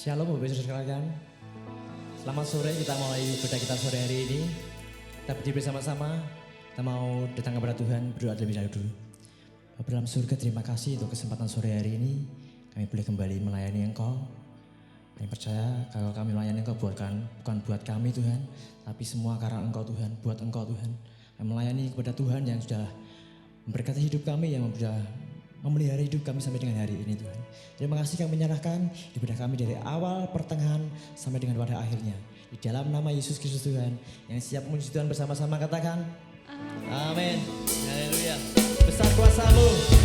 Shalom Bapak Ibu sekalian. Selamat sore, kita mulai ibadah kita sore hari ini. Kita berdiri bersama-sama. Kita mau datang kepada Tuhan, berdoa terlebih dahulu. Bapak dalam surga, terima kasih untuk kesempatan sore hari ini. Kami boleh kembali melayani Engkau. Kami percaya kalau kami melayani Engkau bukan buat kami Tuhan, tapi semua karena Engkau Tuhan, buat Engkau Tuhan. Kami melayani kepada Tuhan yang sudah memberkati hidup kami, yang sudah memelihara hidup kami sampai dengan hari ini Tuhan. Terima kasih kami menyerahkan ibadah kami dari awal, pertengahan, sampai dengan pada akhirnya. Di dalam nama Yesus Kristus Tuhan, yang siap memuji Tuhan bersama-sama katakan amin. Haleluya. Besar kuasa-Mu.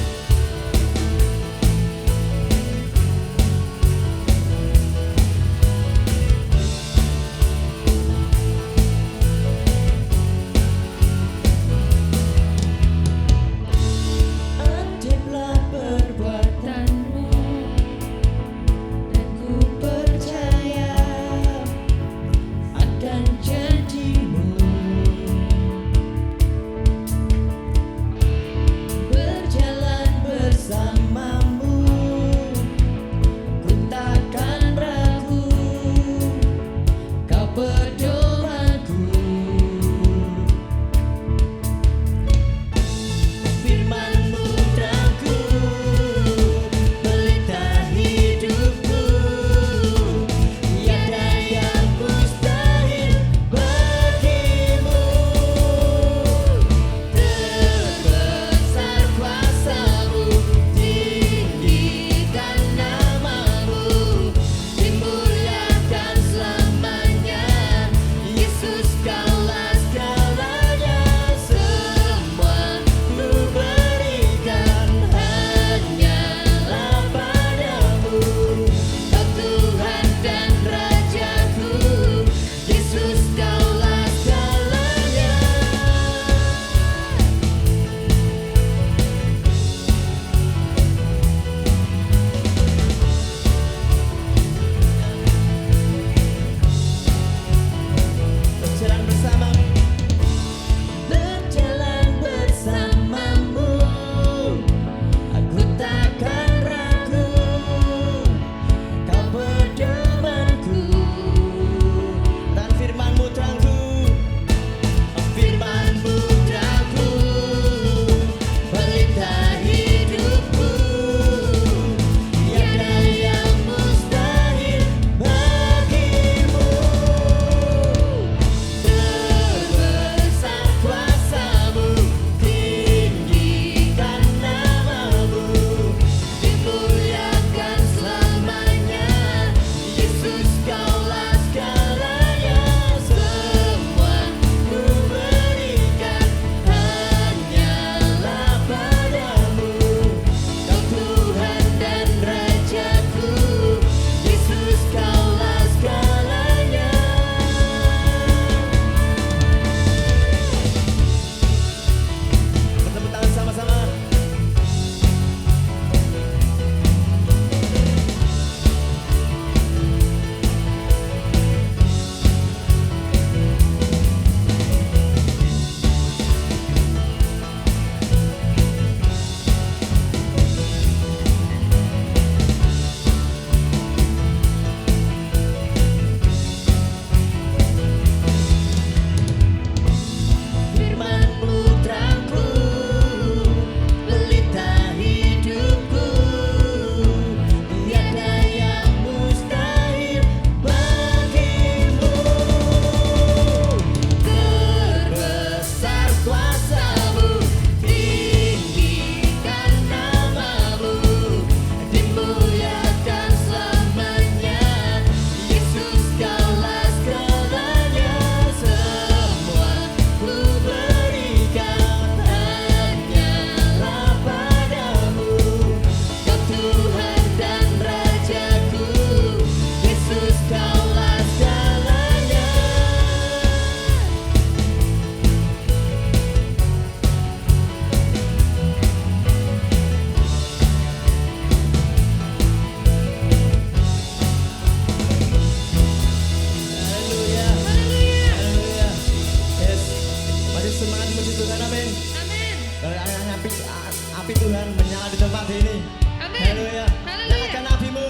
Tuhan menyala di tempat ini. Amin. Haleluya. Nyalakan apimu,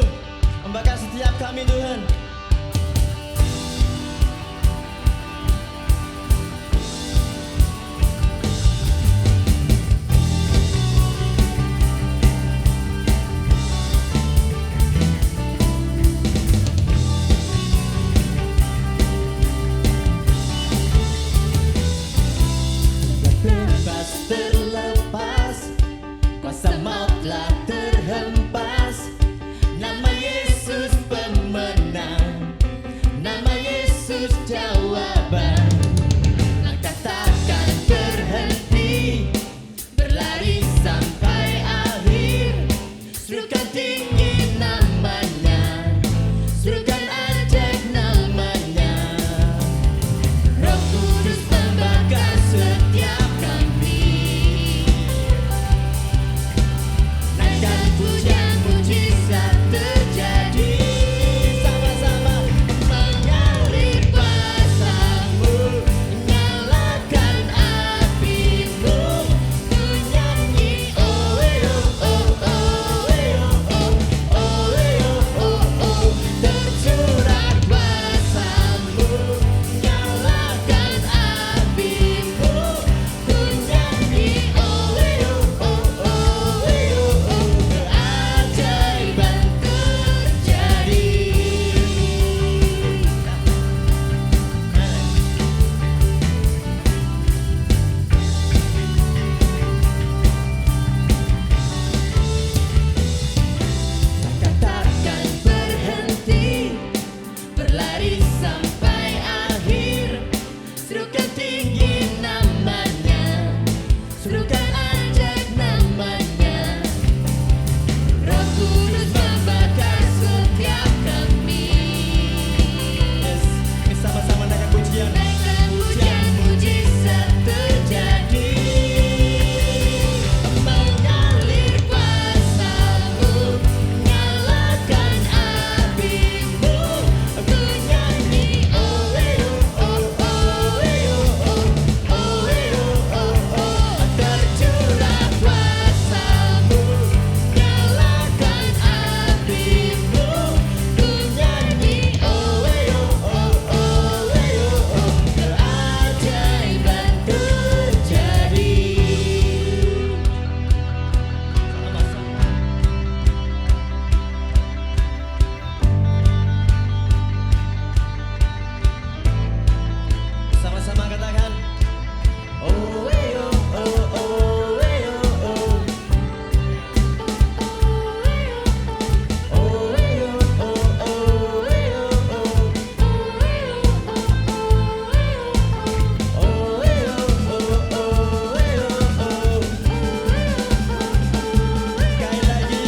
membakar setiap kami Tuhan. Bebas terlepas, kuasa maut telah terhempas. Nama Yesus pemenang, nama Yesus jawaban. Langkah takkan berhenti, berlari sampai akhir. Serukan tinggi namanya, serukan ajak namanya. Roh Kudus membakar setiap kami. Naikkan pujian mujizat terjadi. Sama-sama mengalir kuasa-Mu, nyalakan api-Mu. Ku nyanyi oh oh oh oh oh oh oh oh. Tercurah kuasa-Mu, nyalakan api-Mu. Ku nyanyi oh oh oh oh oh. Keajaiban terjadi. Takkan berhenti, berlari sampai akhir. Serukan tinggi namanya, serukan ajak namanya. Roh Kudus membakar setiap kami. Yes, sama-sama naikkan pujian. Naikkan pujian mujizat terjadi. Mengalir kuasa-Mu, nyalakan api-Mu. Ku nyanyi oh oh oh oh oh oh. Tercurah kuasa-Mu, nyalakan api-Mu. Ku nyanyi oh oh oh. Keajaiban terjadi. Sama-sama katakan oh oh oh oh oh. Sekali lagi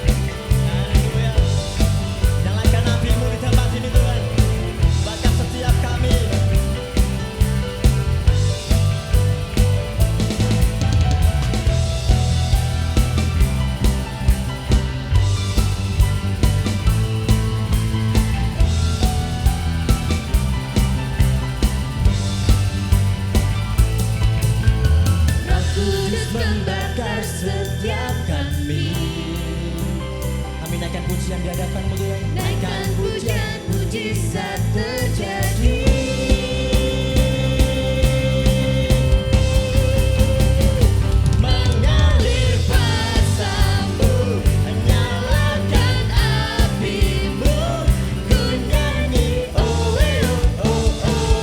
Haleluya. Nyalakan api-Mu di tempat ini Tuhan. Bakar setiap kami. Roh Kudus membakar setiap kami. Kami naikkan pujian di hadapan-Mu Tuhan. Naikkan pujian mujizat terjadi. Mengalir kuasa-Mu, nyalakan api-Mu. Ku nyanyi oh oh oh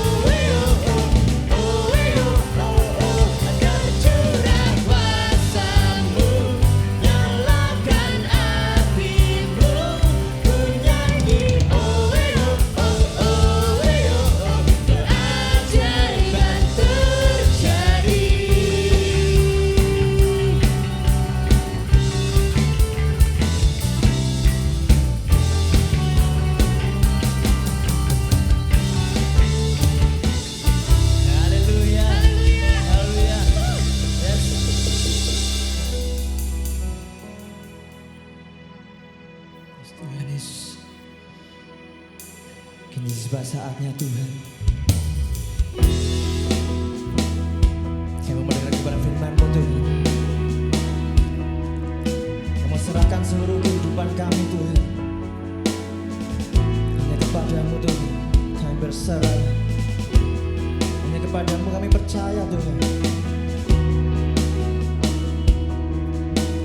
oh. Tercurah kuasa-Mu, nyalakan api-Mu. Ku nyanyi oh oh oh. Keajaiban terjadi. Haleluya. Haleluya. Yes. Tuhan Yesus. Kini tiba saatnya Tuhan. berserah. Hanya kepadamu kami percaya Tuhan.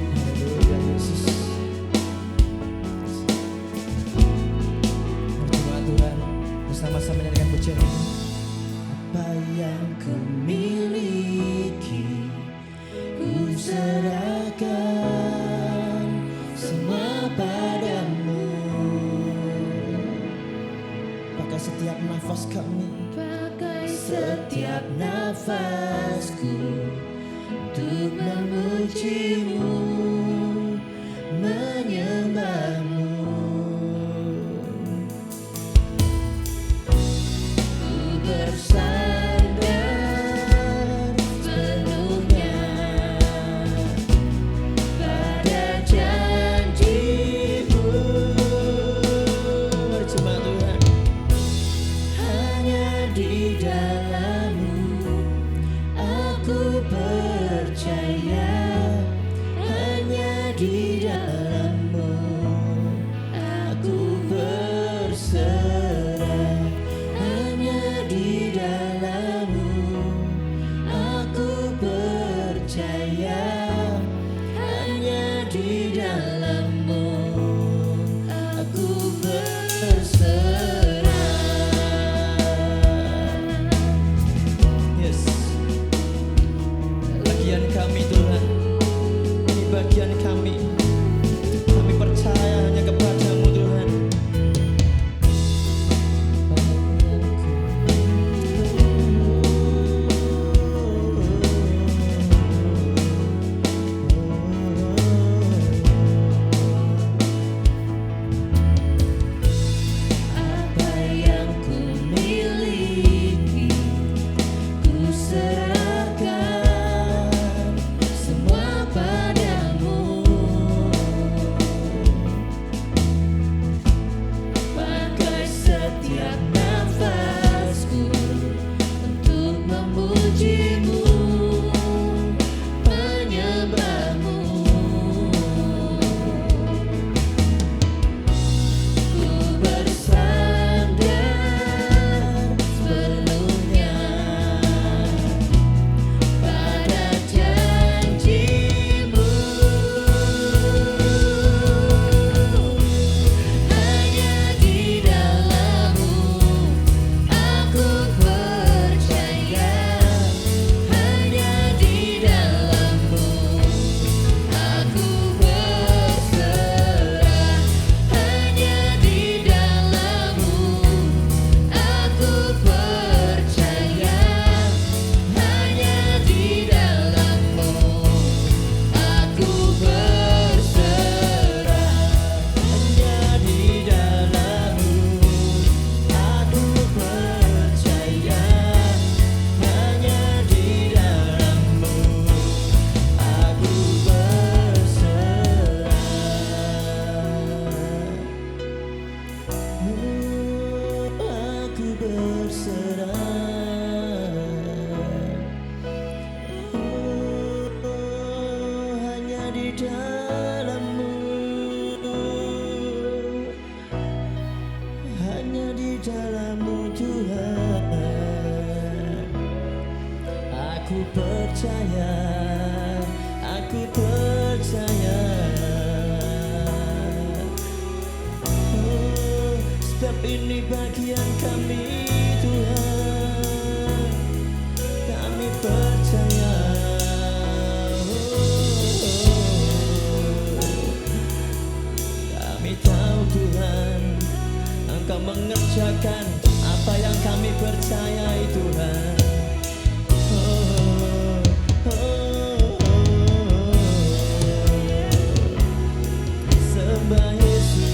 Haleluya Yesus. Berjumpa Tuhan bersama-sama menyanyikan pujian ini. Apa yang ku miliki ku serahkan semua padamu. Pakai setiap nafas kami, Pakai setiap nafasku untuk memujimu, menyembahmu. Ku bersandar sepenuhnya pada janjimu. berjumpa Tuhan. Hanya di dalam-Mu aku percaya, hanya di dalam-Mu aku berserah, hanya di dalam-Mu aku percaya, hanya di dalam-Mu aku berserah. Yes. Bagian kami Tuhan, ini bagian kami. Kami percaya hanya kepadamu Tuhan. Apa yang ku miliki ku serahkan semua padamu. Pakai setiap nafasku untuk memujimu, menyembahmu. Ku bersandar sepenuhnya pada janjimu. Hanya di dalam-Mu aku percaya, hanya di dalam-Mu aku berserah, hanya di dalam-Mu aku percaya, hanya di dalam-Mu aku berserah, Hanya di dalam-Mu aku percaya, hanya di dalam-Mu aku berserah. Aku berserah. Hanya di dalam-Mu, hanya di dalam-Mu Tuhan. Aku percaya, aku percaya. Oh, sebab ini bagian kami Tuhan, kami percaya. Kami tahu Tuhan, Engkau mengerjakan apa yang kami percayai Tuhan. Sembah Yesus.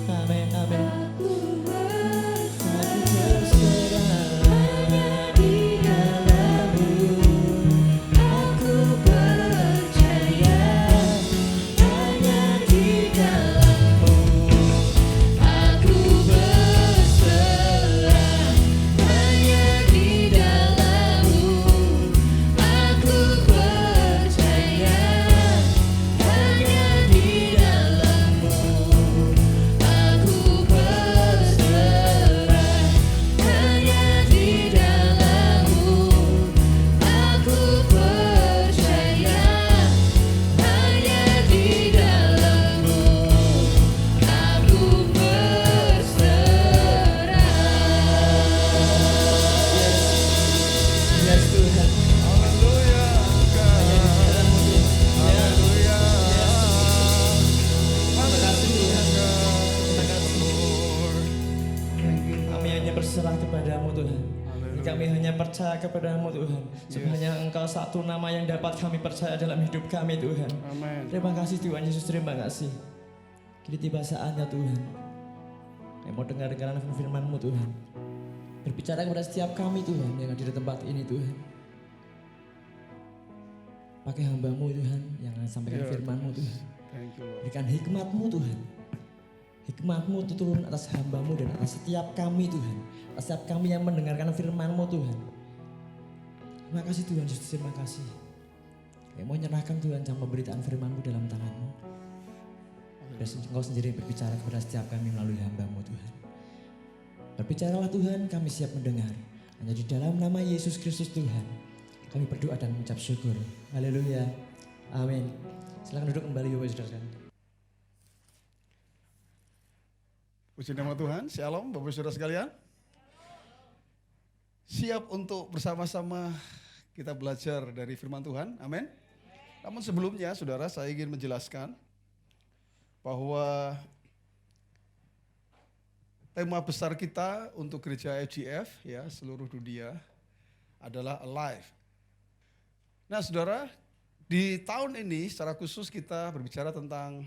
Amin, amin. Aku berserah Aku berserah hanya di dalam-Mu. Aku percaya hanya di dalam-Mu. Aku berserah hanya di dalam-Mu. Aku percaya hanya di dalam-Mu. Aku berserah hanya di dalam-Mu. Aku percaya hanya di dalam-Mu. Aku berserah. Yes Tuhan. Haleluya. Haleluya. Terima kasih Tuhan. Terima kasih. Kami hanya berserah kepadamu Tuhan. Kami hanya percaya kepadamu Tuhan. Sebenarnya Engkau satu nama yang dapat kami percaya dalam hidup kami Tuhan. Amin. Terima kasih Tuhan Yesus, terima kasih. Kini tiba saatnya Tuhan. Kami mau dengar-dengaran firman-Mu Tuhan. Berbicara kepada setiap kami Tuhan yang ada di tempat ini Tuhan. Pakai hamba-Mu Tuhan yang akan sampaikan Ya. firman-Mu Tuhan. Thank you, Lord. Berikan hikmat-Mu Tuhan. Hikmat-Mu itu turun atas hamba-Mu dan atas setiap kami Tuhan. Atas setiap kami yang mendengarkan firman-Mu Tuhan. Terima kasih Tuhan Yesus, terima kasih. Kami mau menyerahkan Tuhan jam pemberitaan firman-Mu dalam tangan-Mu. Biar Engkau sendiri berbicara kepada setiap kami melalui hamba-Mu Tuhan. Berbicaralah Tuhan, kami siap mendengar. Hanya di dalam nama Yesus Kristus Tuhan. Kami berdoa dan mengucap syukur. Haleluya. Amin. Silakan duduk kembali Bapak Saudara. Puji nama Tuhan, Shalom Bapak Saudara sekalian. Siap untuk bersama-sama kita belajar dari firman Tuhan, amin. Namun sebelumnya saudara, saya ingin menjelaskan bahwa tema besar kita untuk gereja FGF ya seluruh dunia adalah Alive. Nah saudara, di tahun ini secara khusus kita berbicara tentang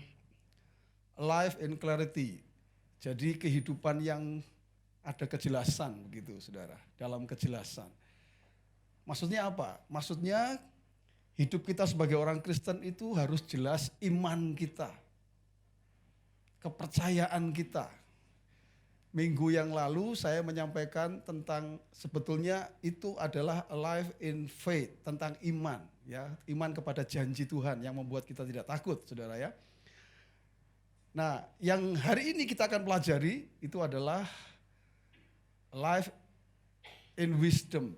Life in Clarity. Jadi kehidupan yang ada kejelasan begitu saudara, dalam kejelasan. Maksudnya apa? Maksudnya hidup kita sebagai orang Kristen itu harus jelas iman kita, kepercayaan kita. Minggu yang lalu saya menyampaikan tentang sebetulnya itu adalah alive in faith, tentang iman ya, iman kepada janji Tuhan yang membuat kita tidak takut saudara ya. Nah yang hari ini kita akan pelajari itu adalah life in wisdom.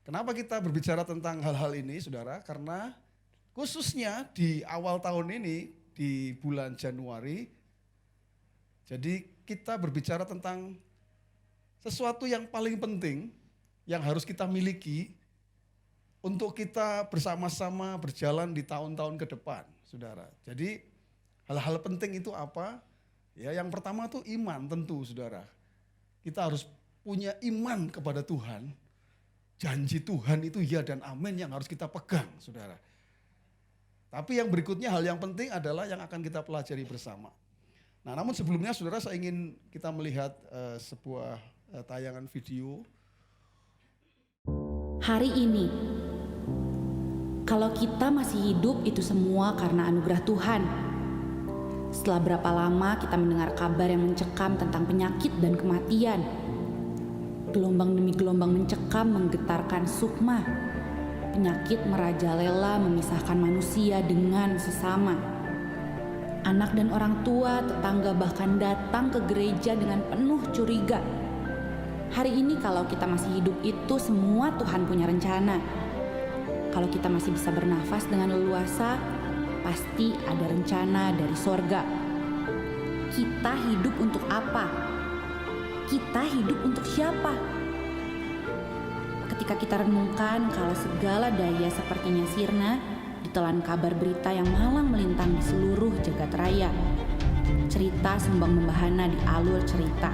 Kenapa kita berbicara tentang hal-hal ini saudara? Karena khususnya di awal tahun ini di bulan Januari, jadi kita berbicara tentang sesuatu yang paling penting yang harus kita miliki untuk kita bersama-sama berjalan di tahun-tahun ke depan, saudara. Jadi hal-hal penting itu apa? Ya, yang pertama tuh iman tentu, saudara. Kita harus punya iman kepada Tuhan. Janji Tuhan itu ya dan amin yang harus kita pegang, saudara. Tapi yang berikutnya hal yang penting adalah yang akan kita pelajari bersama. Nah, namun sebelumnya saudara saya ingin kita melihat sebuah tayangan video. Hari ini, kalau kita masih hidup itu semua karena anugerah Tuhan. Setelah berapa lama kita mendengar kabar yang mencekam tentang penyakit dan kematian. Gelombang demi gelombang mencekam menggetarkan sukma. Penyakit merajalela memisahkan manusia dengan sesama. Anak dan orang tua, tetangga bahkan datang ke gereja dengan penuh curiga. Hari ini kalau kita masih hidup itu semua Tuhan punya rencana. Kalau kita masih bisa bernafas dengan leluasa, pasti ada rencana dari sorga. Kita hidup untuk apa? Kita hidup untuk siapa? Ketika kita renungkan kalau segala daya sepertinya sirna, ditelan kabar berita yang malang melintang di seluruh jagat raya. Cerita sembang membahana di alur cerita.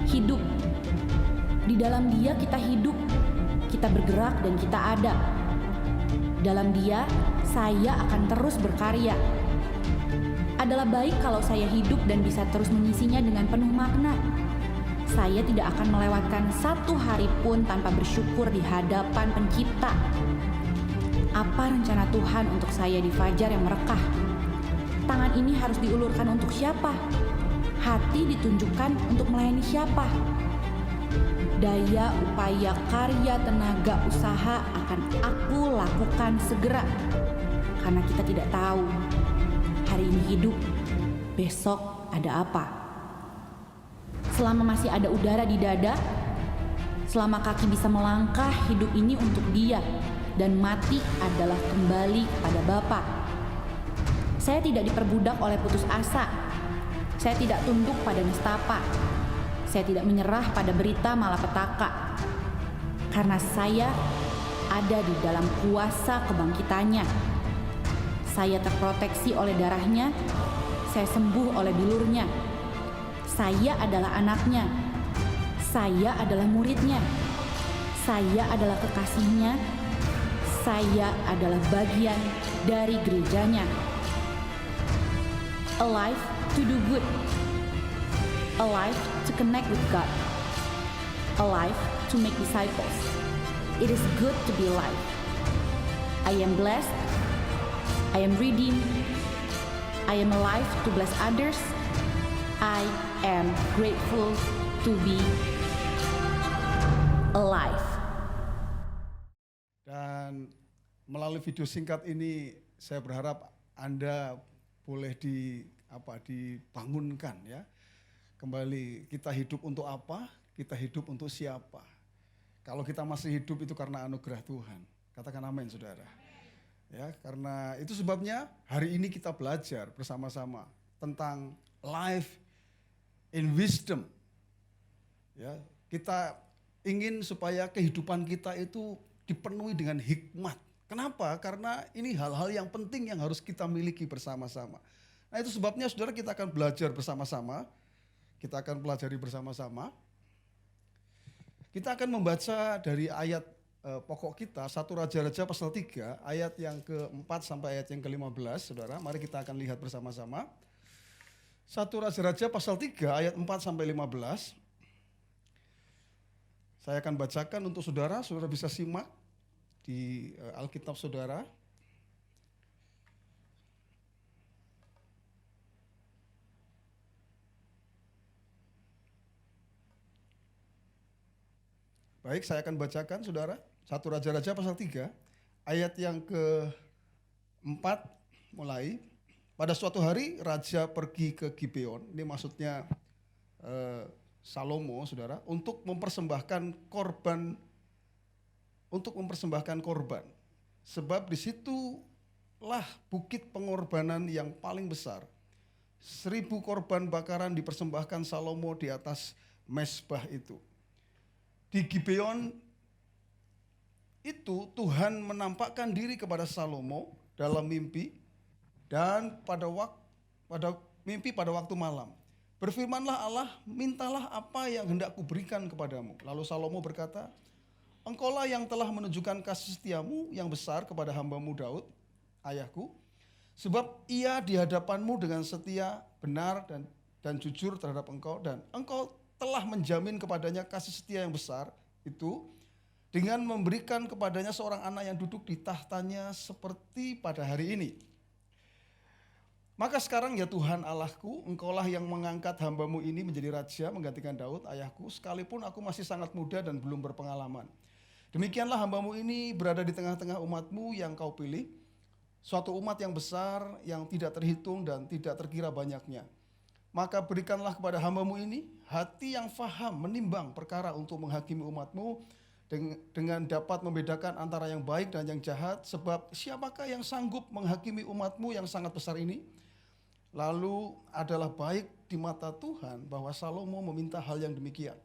Hidup. Di dalam Dia kita hidup. Kita bergerak dan kita ada. Dalam Dia, saya akan terus berkarya. Adalah baik kalau saya hidup dan bisa terus mengisinya dengan penuh makna. Saya tidak akan melewatkan satu hari pun tanpa bersyukur di hadapan Pencipta. Apa rencana Tuhan untuk saya di fajar yang merekah? Tangan ini harus diulurkan untuk siapa? Hati ditunjukkan untuk melayani siapa? Daya, upaya, karya, tenaga, usaha akan aku lakukan segera. Karena kita tidak tahu hari ini hidup, besok ada apa. Selama masih ada udara di dada, selama kaki bisa melangkah, hidup ini untuk Dia, dan mati adalah kembali kepada Bapa. Saya tidak diperbudak oleh putus asa. Saya tidak tunduk pada nestapa. Saya tidak menyerah pada berita malapetaka. Karena saya ada di dalam kuasa kebangkitannya. Saya terproteksi oleh darahnya. Saya sembuh oleh bilurnya. Saya adalah anaknya. Saya adalah muridnya. Saya adalah kekasihnya. Saya adalah bagian dari gerejanya. Alive to do good. Alive to connect with God. Alive to make disciples. It is good to be alive. I am blessed. I am redeemed. I am alive to bless others. I am grateful to be alive. Dan melalui video singkat ini saya berharap Anda boleh dibangunkan ya. Kembali, kita hidup untuk apa? Kita hidup untuk siapa? Kalau kita masih hidup itu karena anugerah Tuhan. Katakan amin, saudara. Ya, karena itu sebabnya hari ini kita belajar bersama-sama tentang life in wisdom. Ya, kita ingin supaya kehidupan kita itu dipenuhi dengan hikmat. Kenapa? Karena ini hal-hal yang penting yang harus kita miliki bersama-sama. Nah, itu sebabnya saudara kita akan belajar bersama-sama. Kita akan pelajari bersama-sama. Kita akan membaca dari ayat pokok kita, 1 Raja-Raja pasal 3, ayat yang ke-4 sampai ayat yang ke-15, saudara. Mari kita akan lihat bersama-sama. 1 Raja-Raja pasal 3, ayat 4 sampai 15. Saya akan bacakan untuk saudara, saudara bisa simak di Alkitab saudara. Baik, saya akan bacakan saudara. 1 Raja-Raja pasal 3, ayat yang ke-4 mulai. Pada suatu hari Raja pergi ke Gibeon, ini maksudnya Salomo saudara, untuk mempersembahkan korban. Sebab disitulah bukit pengorbanan yang paling besar. 1000 korban bakaran dipersembahkan Salomo di atas mezbah itu. Di Gibeon itu Tuhan menampakkan diri kepada Salomo dalam mimpi dan pada waktu malam. Berfirmanlah Allah, mintalah apa yang hendak kuberikan kepadamu. Lalu Salomo berkata, Engkaulah yang telah menunjukkan kasih setiamu yang besar kepada hambamu Daud, ayahku. Sebab ia di hadapanmu dengan setia, benar dan jujur terhadap engkau. Dan engkau telah menjamin kepadanya kasih setia yang besar itu dengan memberikan kepadanya seorang anak yang duduk di tahtanya seperti pada hari ini. Maka sekarang ya Tuhan Allahku, engkaulah yang mengangkat hambamu ini menjadi raja menggantikan Daud ayahku, sekalipun aku masih sangat muda dan belum berpengalaman. Demikianlah hambamu ini berada di tengah-tengah umatmu yang kau pilih, suatu umat yang besar yang tidak terhitung dan tidak terkira banyaknya. Maka berikanlah kepada hambamu ini hati yang faham menimbang perkara untuk menghakimi umatmu dengan dapat membedakan antara yang baik dan yang jahat. Sebab siapakah yang sanggup menghakimi umatmu yang sangat besar ini? Lalu adalah baik di mata Tuhan bahwa Salomo meminta hal yang demikian.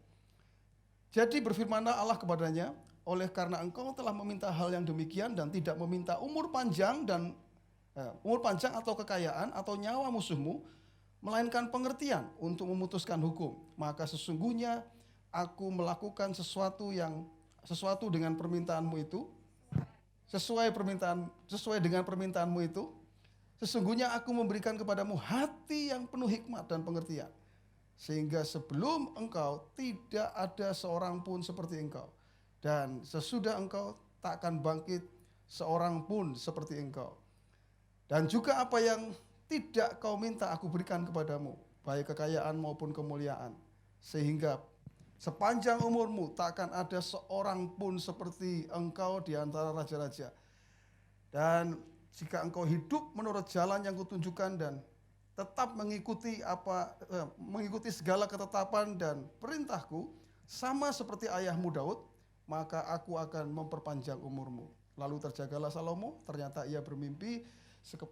Jadi berfirmanlah Allah kepadanya, oleh karena engkau telah meminta hal yang demikian dan tidak meminta umur panjang atau kekayaan atau nyawa musuhmu, melainkan pengertian untuk memutuskan hukum, maka sesungguhnya aku melakukan sesuatu dengan permintaanmu itu, sesuai dengan permintaanmu itu, sesungguhnya aku memberikan kepadamu hati yang penuh hikmat dan pengertian. Sehingga sebelum engkau tidak ada seorang pun seperti engkau. Dan sesudah engkau tak akan bangkit seorang pun seperti engkau. Dan juga apa yang tidak kau minta aku berikan kepadamu, baik kekayaan maupun kemuliaan. Sehingga sepanjang umurmu tak akan ada seorang pun seperti engkau di antara raja-raja. Dan jika engkau hidup menurut jalan yang kutunjukkan dan tetap mengikuti segala ketetapan dan perintahku, sama seperti ayahmu Daud, maka aku akan memperpanjang umurmu. Lalu terjagalah Salomo, ternyata ia bermimpi,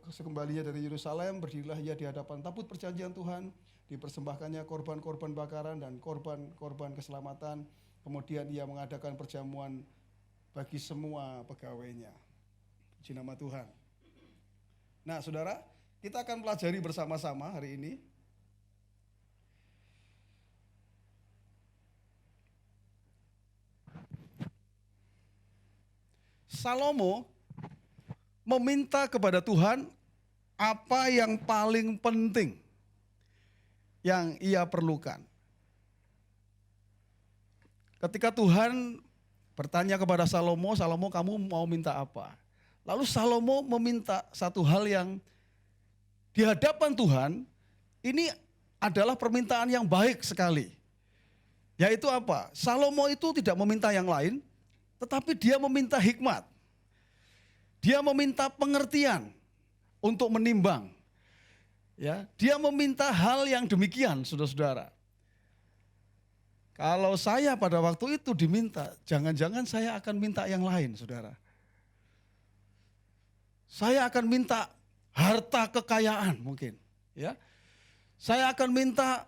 sekembalinya dari Yerusalem, berdirilah ia di hadapan tabut perjanjian Tuhan, dipersembahkannya korban-korban bakaran dan korban-korban keselamatan. Kemudian ia mengadakan perjamuan bagi semua pegawainya. Puji nama Tuhan. Nah, saudara, kita akan pelajari bersama-sama hari ini. Salomo meminta kepada Tuhan apa yang paling penting yang ia perlukan. Ketika Tuhan bertanya kepada Salomo, Salomo kamu mau minta apa? Lalu Salomo meminta satu hal yang di hadapan Tuhan ini adalah permintaan yang baik sekali. Yaitu apa? Salomo itu tidak meminta yang lain, tetapi dia meminta hikmat. Dia meminta pengertian untuk menimbang. Ya, dia meminta hal yang demikian, saudara-saudara. Kalau saya pada waktu itu diminta, jangan-jangan saya akan minta yang lain, saudara. Saya akan minta harta kekayaan mungkin, ya. Saya akan minta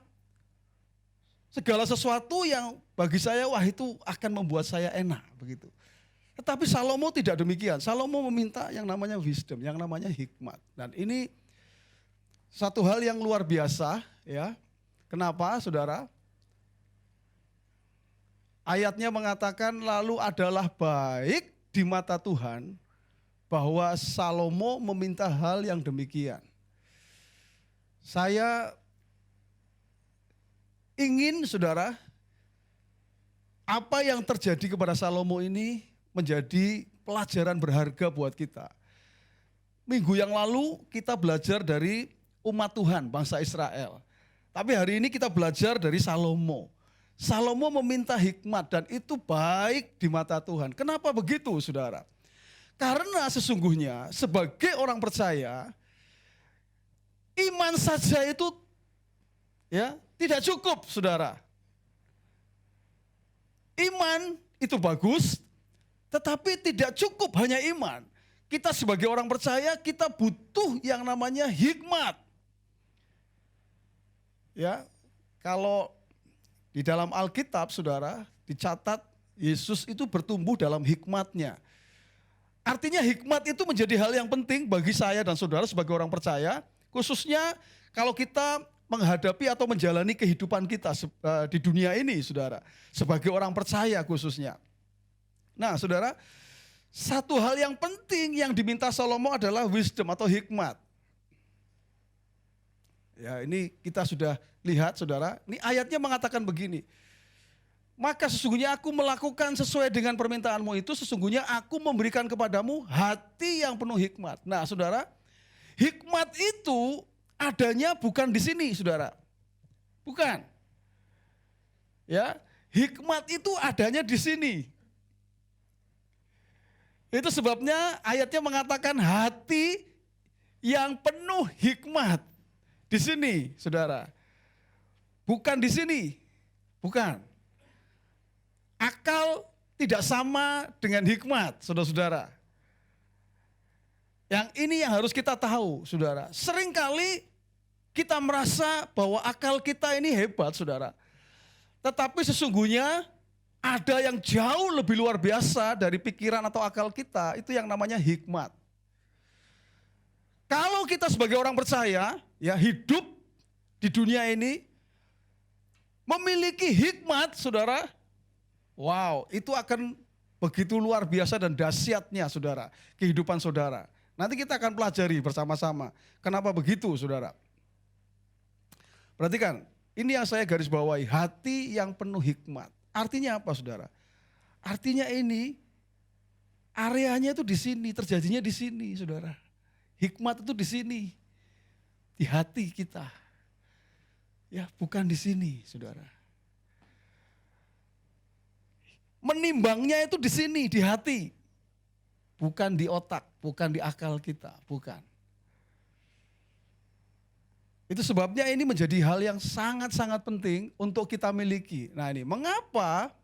segala sesuatu yang bagi saya wah itu akan membuat saya enak begitu. Tetapi Salomo tidak demikian. Salomo meminta yang namanya wisdom, yang namanya hikmat. Dan ini satu hal yang luar biasa, ya. Kenapa, saudara? Ayatnya mengatakan lalu adalah baik di mata Tuhan bahwa Salomo meminta hal yang demikian. Saya ingin, saudara, apa yang terjadi kepada Salomo ini menjadi pelajaran berharga buat kita. Minggu yang lalu kita belajar dari umat Tuhan, bangsa Israel. Tapi hari ini kita belajar dari Salomo. Salomo meminta hikmat dan itu baik di mata Tuhan. Kenapa begitu, saudara? Karena sesungguhnya sebagai orang percaya, iman saja itu ya tidak cukup, saudara. Iman itu bagus, tetapi tidak cukup hanya iman. Kita sebagai orang percaya, kita butuh yang namanya hikmat. Ya, kalau di dalam Alkitab, saudara, dicatat Yesus itu bertumbuh dalam hikmatnya. Artinya hikmat itu menjadi hal yang penting bagi saya dan saudara sebagai orang percaya, khususnya kalau kita menghadapi atau menjalani kehidupan kita di dunia ini, saudara, sebagai orang percaya khususnya. Nah, saudara, satu hal yang penting yang diminta Salomo adalah wisdom atau hikmat. Ya, ini kita sudah lihat, saudara, ini ayatnya mengatakan begini. Maka sesungguhnya aku melakukan sesuai dengan permintaanmu itu, sesungguhnya aku memberikan kepadamu hati yang penuh hikmat. Nah, saudara, hikmat itu adanya bukan di sini, saudara. Bukan. Ya, hikmat itu adanya di sini. Itu sebabnya ayatnya mengatakan hati yang penuh hikmat. Di sini, saudara. Bukan di sini. Bukan. Akal tidak sama dengan hikmat, saudara-saudara. Yang ini yang harus kita tahu, saudara. Seringkali kita merasa bahwa akal kita ini hebat, saudara. Tetapi sesungguhnya ada yang jauh lebih luar biasa dari pikiran atau akal kita, itu yang namanya hikmat. Kalau kita sebagai orang percaya, ya hidup di dunia ini, memiliki hikmat, saudara, wow, itu akan begitu luar biasa dan dahsyatnya, saudara, kehidupan saudara. Nanti kita akan pelajari bersama-sama. Kenapa begitu, saudara? Perhatikan, ini yang saya garis bawahi, hati yang penuh hikmat. Artinya apa, saudara? Artinya ini, areanya itu di sini, terjadinya di sini, saudara. Hikmat itu di sini, di hati kita. Ya, bukan di sini, saudara. Menimbangnya itu di sini, di hati. Bukan di otak, bukan di akal kita, bukan. Itu sebabnya ini menjadi hal yang sangat-sangat penting untuk kita miliki. Nah ini, mengapa,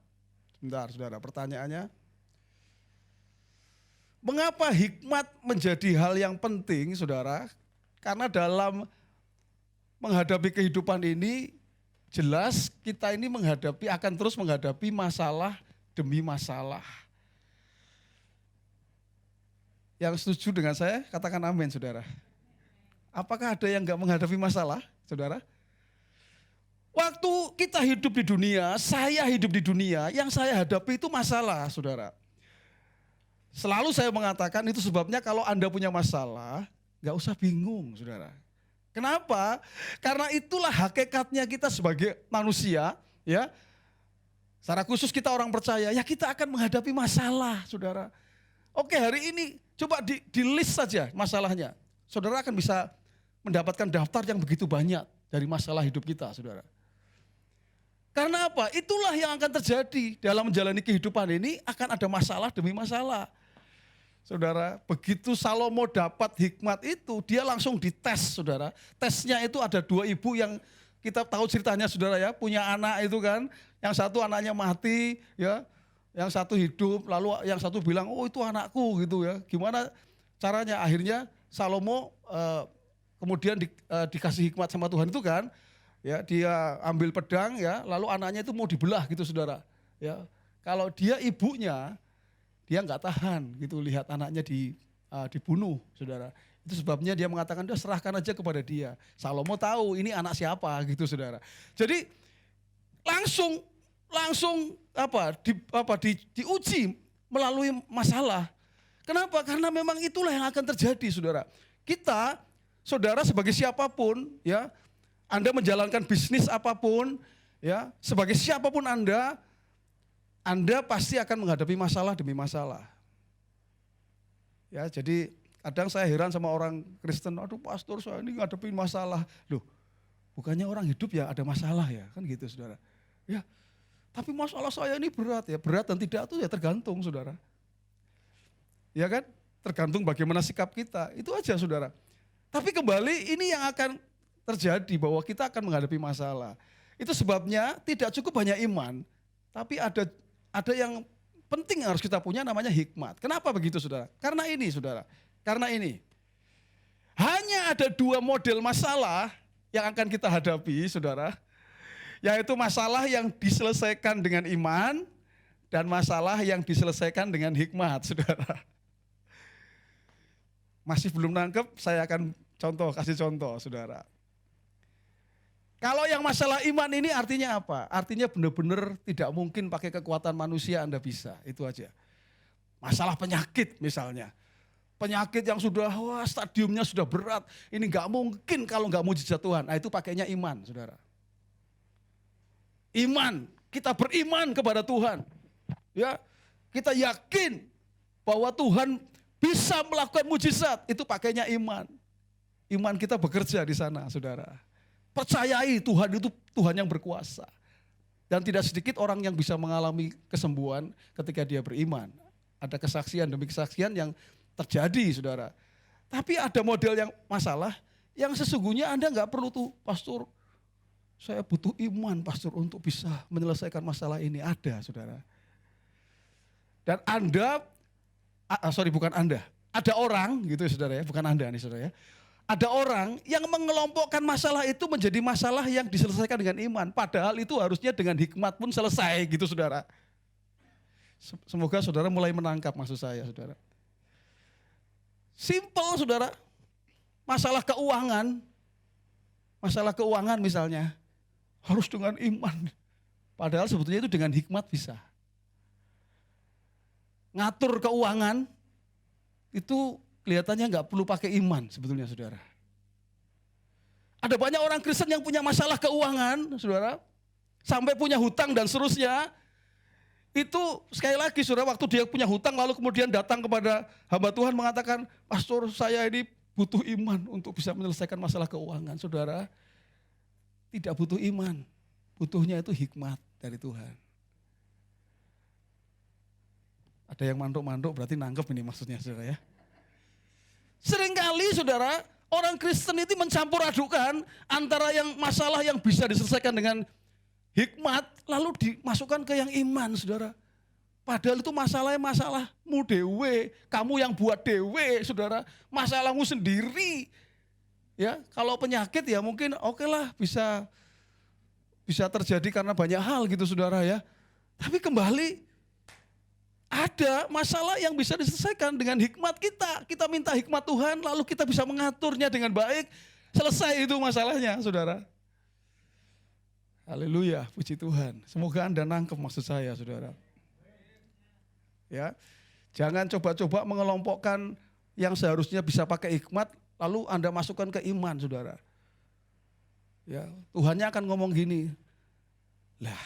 sebentar saudara, pertanyaannya. Mengapa hikmat menjadi hal yang penting, saudara? Karena dalam menghadapi kehidupan ini, jelas kita ini akan terus menghadapi masalah demi masalah. Yang setuju dengan saya, katakan amin, saudara. Apakah ada yang enggak menghadapi masalah, saudara? Waktu kita hidup di dunia, saya hidup di dunia, yang saya hadapi itu masalah, saudara. Selalu saya mengatakan itu sebabnya kalau Anda punya masalah, enggak usah bingung, saudara. Kenapa? Karena itulah hakikatnya kita sebagai manusia, ya. Secara khusus kita orang percaya, ya kita akan menghadapi masalah, saudara. Oke, hari ini coba di list saja masalahnya. Saudara akan bisa mendapatkan daftar yang begitu banyak dari masalah hidup kita, saudara. Karena apa? Itulah yang akan terjadi dalam menjalani kehidupan ini, akan ada masalah demi masalah. Saudara, begitu Salomo dapat hikmat itu, dia langsung dites, saudara. Tesnya itu ada 2 ibu yang kita tahu ceritanya, saudara ya, punya anak itu kan, yang satu anaknya mati, ya. Yang satu hidup, lalu yang satu bilang, oh itu anakku gitu ya. Gimana caranya? Akhirnya Salomo kemudian dikasih hikmat sama Tuhan itu kan, ya dia ambil pedang ya, lalu anaknya itu mau dibelah gitu, saudara. Ya, kalau dia ibunya, dia nggak tahan gitu lihat anaknya dibunuh, saudara. Itu sebabnya dia mengatakan, dia serahkan aja kepada dia. Salomo tahu ini anak siapa gitu, saudara. Jadi langsung diuji melalui masalah. Kenapa? Karena memang itulah yang akan terjadi, saudara. Kita, saudara sebagai siapapun, ya, Anda menjalankan bisnis apapun, ya, sebagai siapapun Anda pasti akan menghadapi masalah demi masalah. Ya, jadi kadang saya heran sama orang Kristen, aduh pastor saya ini ngadepin masalah. Loh, bukannya orang hidup ya ada masalah ya, kan gitu, saudara. Ya. Tapi masalah saya ini berat ya, berat dan tidak itu ya tergantung, saudara. Ya kan, tergantung bagaimana sikap kita, itu aja, saudara. Tapi kembali ini yang akan terjadi bahwa kita akan menghadapi masalah. Itu sebabnya tidak cukup hanya iman, tapi ada yang penting yang harus kita punya namanya hikmat. Kenapa begitu, saudara? Karena ini, saudara, karena ini. Hanya ada 2 model masalah yang akan kita hadapi, saudara. Yaitu masalah yang diselesaikan dengan iman dan masalah yang diselesaikan dengan hikmat, saudara. Masih belum nangkep, saya akan kasih contoh, saudara. Kalau yang masalah iman ini artinya apa? Artinya benar-benar tidak mungkin pakai kekuatan manusia Anda bisa, itu aja. Masalah penyakit misalnya. Penyakit yang sudah, stadiumnya sudah berat, ini nggak mungkin kalau nggak mujizat Tuhan. Nah itu pakainya iman, saudara. Iman, kita beriman kepada Tuhan. Ya, kita yakin bahwa Tuhan bisa melakukan mujizat, itu pakainya iman. Iman kita bekerja di sana, saudara. Percayai Tuhan itu Tuhan yang berkuasa. Dan tidak sedikit orang yang bisa mengalami kesembuhan ketika dia beriman. Ada kesaksian demi kesaksian yang terjadi, saudara. Tapi ada model yang masalah yang sesungguhnya Anda nggak perlu tuh, pastor. Saya butuh iman, pastor, untuk bisa menyelesaikan masalah ini. Ada, saudara. Dan bukan Anda. Ada orang, gitu ya, saudara ya, bukan Anda nih, saudara ya. Ada orang yang mengelompokkan masalah itu menjadi masalah yang diselesaikan dengan iman. Padahal itu harusnya dengan hikmat pun selesai, gitu, saudara. Semoga saudara mulai menangkap maksud saya, saudara. Simple, saudara. Masalah keuangan misalnya. Harus dengan iman. Padahal sebetulnya itu dengan hikmat bisa. Ngatur keuangan itu kelihatannya nggak perlu pakai iman sebetulnya saudara. Ada banyak orang Kristen yang punya masalah keuangan, saudara, sampai punya hutang dan seterusnya. Itu sekali lagi saudara, waktu dia punya hutang lalu kemudian datang kepada hamba Tuhan mengatakan, pastor saya ini butuh iman untuk bisa menyelesaikan masalah keuangan. Saudara, tidak butuh iman, butuhnya itu hikmat dari Tuhan. Ada yang mantuk-mantuk berarti nangkep ini maksudnya saudara ya. Seringkali saudara, orang Kristen itu mencampur adukan antara yang masalah yang bisa diselesaikan dengan hikmat lalu dimasukkan ke yang iman saudara. Padahal itu masalahmu dewe, kamu yang buat dewe saudara, masalahmu sendiri. Ya, kalau penyakit ya mungkin oke lah bisa terjadi karena banyak hal gitu saudara ya. Tapi kembali ada masalah yang bisa diselesaikan dengan hikmat kita. Kita minta hikmat Tuhan lalu kita bisa mengaturnya dengan baik. Selesai itu masalahnya saudara. Haleluya, puji Tuhan. Semoga Anda nangkep maksud saya saudara. Ya, jangan coba-coba mengelompokkan yang seharusnya bisa pakai hikmat lalu Anda masukkan ke iman saudara. Ya, Tuhannya akan ngomong gini, lah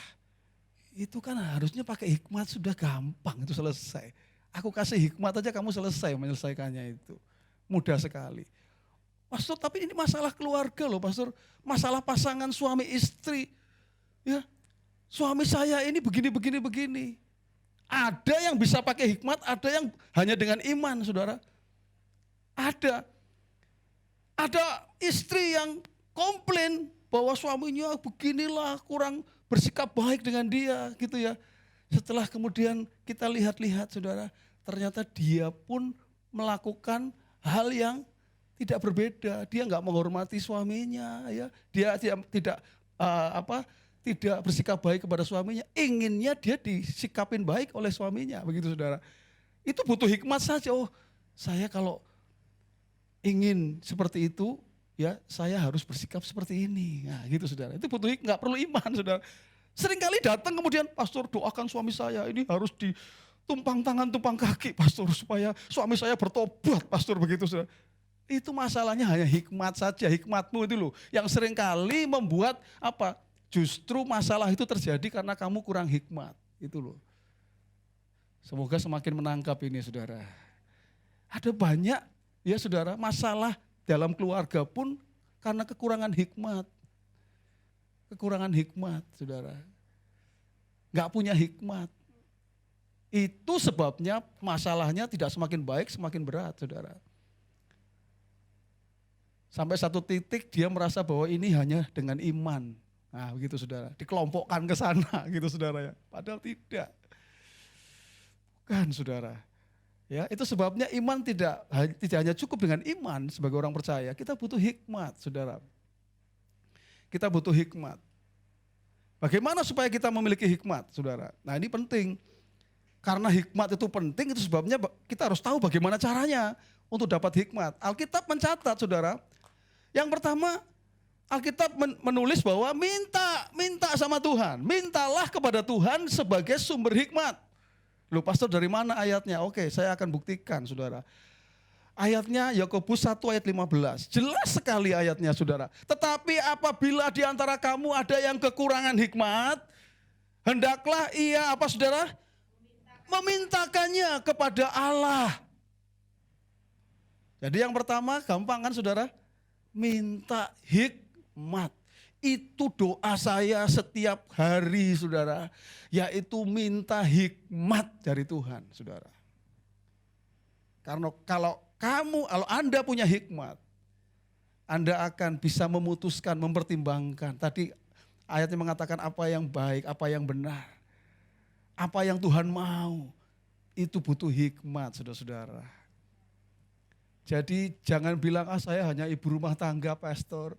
itu kan harusnya pakai hikmat sudah gampang itu selesai. Aku kasih hikmat aja kamu selesai menyelesaikannya itu. Mudah sekali. Pastor tapi ini masalah keluarga loh pastor. Masalah pasangan suami istri. Ya, suami saya ini begini. Ada yang bisa pakai hikmat, ada yang hanya dengan iman saudara. Ada istri yang komplain bahwa suaminya beginilah kurang bersikap baik dengan dia gitu ya. Setelah kemudian kita lihat-lihat saudara, ternyata dia pun melakukan hal yang tidak berbeda. Dia nggak menghormati suaminya ya. Dia tidak bersikap baik kepada suaminya. Inginnya dia disikapin baik oleh suaminya begitu saudara. Itu butuh hikmat saja. Oh, saya kalau ingin seperti itu, ya saya harus bersikap seperti ini. Nah gitu saudara, itu butuh nggak perlu iman saudara. Seringkali datang kemudian, pastor doakan suami saya, ini harus ditumpang tangan, tumpang kaki pastor supaya suami saya bertobat pastor begitu saudara. Itu masalahnya hanya hikmat saja, hikmatmu itu loh. Yang seringkali membuat apa? Justru masalah itu terjadi karena kamu kurang hikmat. Itu loh. Semoga semakin menangkap ini saudara. Ada banyak ya saudara, masalah dalam keluarga pun karena kekurangan hikmat. Kekurangan hikmat, saudara. Enggak punya hikmat. Itu sebabnya masalahnya tidak semakin baik, semakin berat, saudara. Sampai satu titik dia merasa bahwa ini hanya dengan iman. Nah begitu saudara, dikelompokkan ke sana gitu saudara ya. Padahal tidak. Bukan saudara. Ya, itu sebabnya iman tidak hanya cukup dengan iman sebagai orang percaya. Kita butuh hikmat, saudara. Kita butuh hikmat. Bagaimana supaya kita memiliki hikmat, saudara? Nah ini penting. Karena hikmat itu penting, itu sebabnya kita harus tahu bagaimana caranya untuk dapat hikmat. Alkitab mencatat, saudara. Yang pertama, Alkitab menulis bahwa minta sama Tuhan. Mintalah kepada Tuhan sebagai sumber hikmat. Loh pastor dari mana ayatnya? Oke, saya akan buktikan saudara. Ayatnya Yakobus 1 ayat 15. Jelas sekali ayatnya saudara. Tetapi apabila di antara kamu ada yang kekurangan hikmat, hendaklah ia apa saudara? Memintakannya kepada Allah. Jadi yang pertama gampang kan saudara? Minta hikmat. Itu doa saya setiap hari saudara. Yaitu minta hikmat dari Tuhan saudara. Karena kalau Anda punya hikmat, Anda akan bisa memutuskan, mempertimbangkan. Tadi ayatnya mengatakan apa yang baik, apa yang benar. Apa yang Tuhan mau. Itu butuh hikmat saudara-saudara. Jadi jangan bilang saya hanya ibu rumah tangga pastor.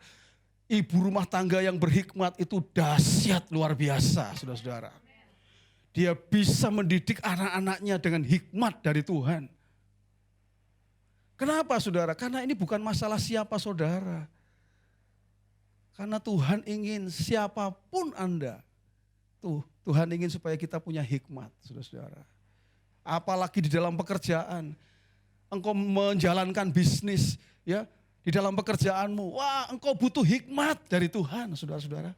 Ibu rumah tangga yang berhikmat itu dahsyat luar biasa, saudara-saudara. Dia bisa mendidik anak-anaknya dengan hikmat dari Tuhan. Kenapa saudara? Karena ini bukan masalah siapa saudara. Karena Tuhan ingin siapapun Anda. Tuhan ingin supaya kita punya hikmat, saudara-saudara. Apalagi di dalam pekerjaan. engkau menjalankan bisnis, ya, di dalam pekerjaanmu. Wah, engkau butuh hikmat dari Tuhan, saudara-saudara.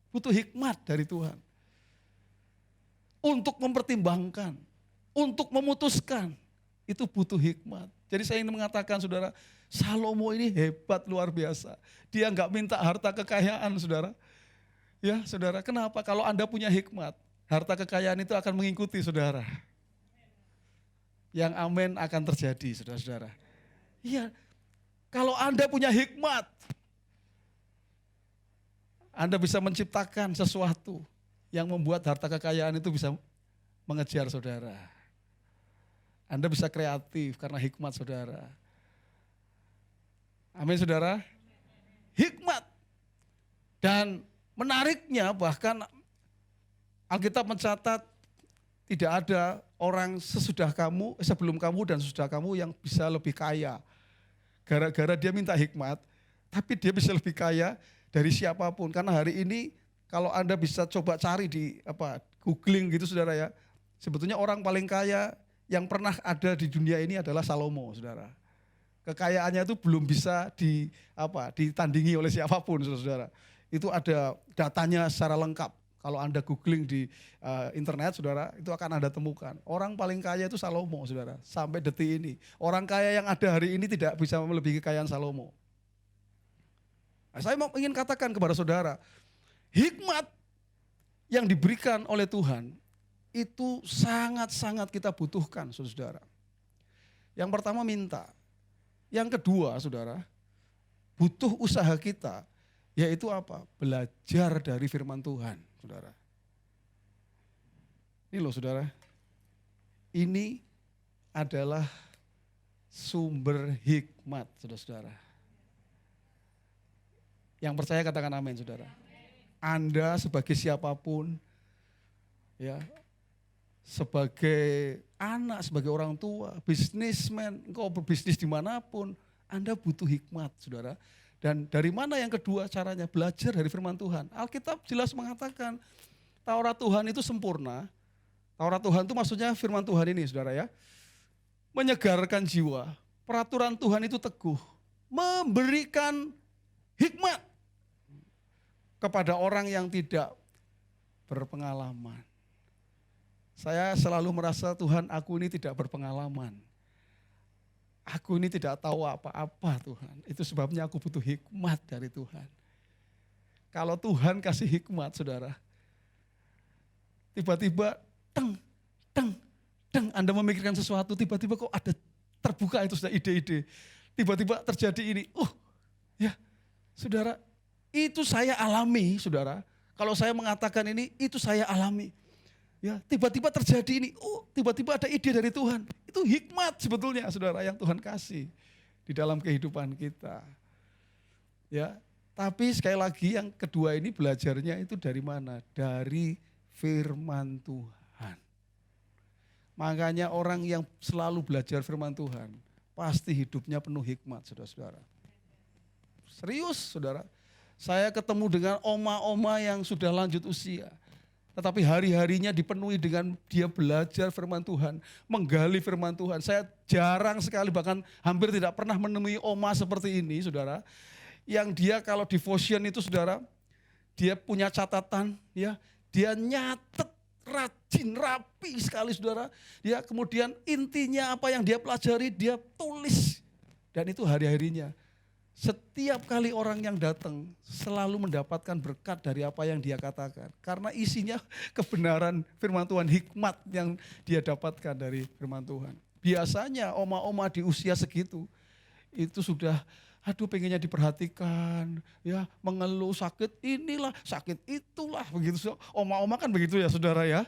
Butuh hikmat dari Tuhan. Untuk mempertimbangkan, untuk memutuskan, itu butuh hikmat. Jadi saya ingin mengatakan, saudara, Salomo ini hebat luar biasa. Dia enggak minta harta kekayaan, saudara. Ya, saudara, kenapa? Kalau Anda punya hikmat, harta kekayaan itu akan mengikuti saudara. Yang amin akan terjadi, saudara-saudara. Iya, kalau Anda punya hikmat, Anda bisa menciptakan sesuatu yang membuat harta kekayaan itu bisa mengejar saudara. Anda bisa kreatif karena hikmat saudara. Amin saudara. Hikmat. Dan menariknya bahkan Alkitab mencatat tidak ada orang sebelum kamu dan sesudah kamu yang bisa lebih kaya. Gara-gara dia minta hikmat, tapi dia bisa lebih kaya dari siapapun. Karena hari ini kalau Anda bisa coba cari di googling gitu saudara ya. Sebetulnya orang paling kaya yang pernah ada di dunia ini adalah Salomo saudara. Kekayaannya itu belum bisa ditandingi oleh siapapun saudara. Itu ada datanya secara lengkap. Kalau Anda googling di internet saudara, itu akan Anda temukan. Orang paling kaya itu Salomo saudara, sampai detik ini. Orang kaya yang ada hari ini tidak bisa melebihi kekayaan Salomo. Nah, saya ingin katakan kepada saudara, hikmat yang diberikan oleh Tuhan itu sangat-sangat kita butuhkan saudara. Yang pertama minta. Yang kedua saudara, butuh usaha kita, yaitu apa? Belajar dari firman Tuhan saudara. Ini loh saudara, ini adalah sumber hikmat saudara-saudara. Yang percaya katakan amin saudara. Anda sebagai siapapun, ya, sebagai anak, sebagai orang tua, bisnismen, engkau berbisnis dimanapun, Anda butuh hikmat saudara. Dan dari mana yang kedua caranya? Belajar dari firman Tuhan. Alkitab jelas mengatakan Taurat Tuhan itu sempurna. Taurat Tuhan itu maksudnya firman Tuhan ini saudara ya. Menyegarkan jiwa. Peraturan Tuhan itu teguh. Memberikan hikmat kepada orang yang tidak berpengalaman. Saya selalu merasa Tuhan, aku ini tidak berpengalaman. Aku ini tidak tahu apa-apa Tuhan. Itu sebabnya aku butuh hikmat dari Tuhan. Kalau Tuhan kasih hikmat saudara, tiba-tiba Anda memikirkan sesuatu, tiba-tiba kok ada terbuka itu sudah ide-ide. Tiba-tiba terjadi ini, ya saudara, itu saya alami saudara. Kalau saya mengatakan ini, itu saya alami. Ya, tiba-tiba terjadi ini, tiba-tiba ada ide dari Tuhan. Itu hikmat sebetulnya saudara yang Tuhan kasih di dalam kehidupan kita. Ya, tapi sekali lagi yang kedua ini belajarnya itu dari mana? Dari firman Tuhan. Makanya orang yang selalu belajar firman Tuhan, pasti hidupnya penuh hikmat saudara-saudara. Serius saudara, saya ketemu dengan oma-oma yang sudah lanjut usia. Tetapi hari-harinya dipenuhi dengan dia belajar firman Tuhan, menggali firman Tuhan. Saya jarang sekali, bahkan hampir tidak pernah menemui oma seperti ini, saudara. Yang dia kalau devotion itu, saudara, dia punya catatan, ya, dia nyatet rajin, rapi sekali, saudara. Dia kemudian intinya apa yang dia pelajari, dia tulis. Dan itu hari-harinya. Setiap kali orang yang datang selalu mendapatkan berkat dari apa yang dia katakan. Karena isinya kebenaran firman Tuhan, hikmat yang dia dapatkan dari firman Tuhan. Biasanya oma-oma di usia segitu, itu sudah pengennya diperhatikan, ya, mengeluh sakit inilah, sakit itulah, begitu. Oma-oma kan begitu ya saudara ya.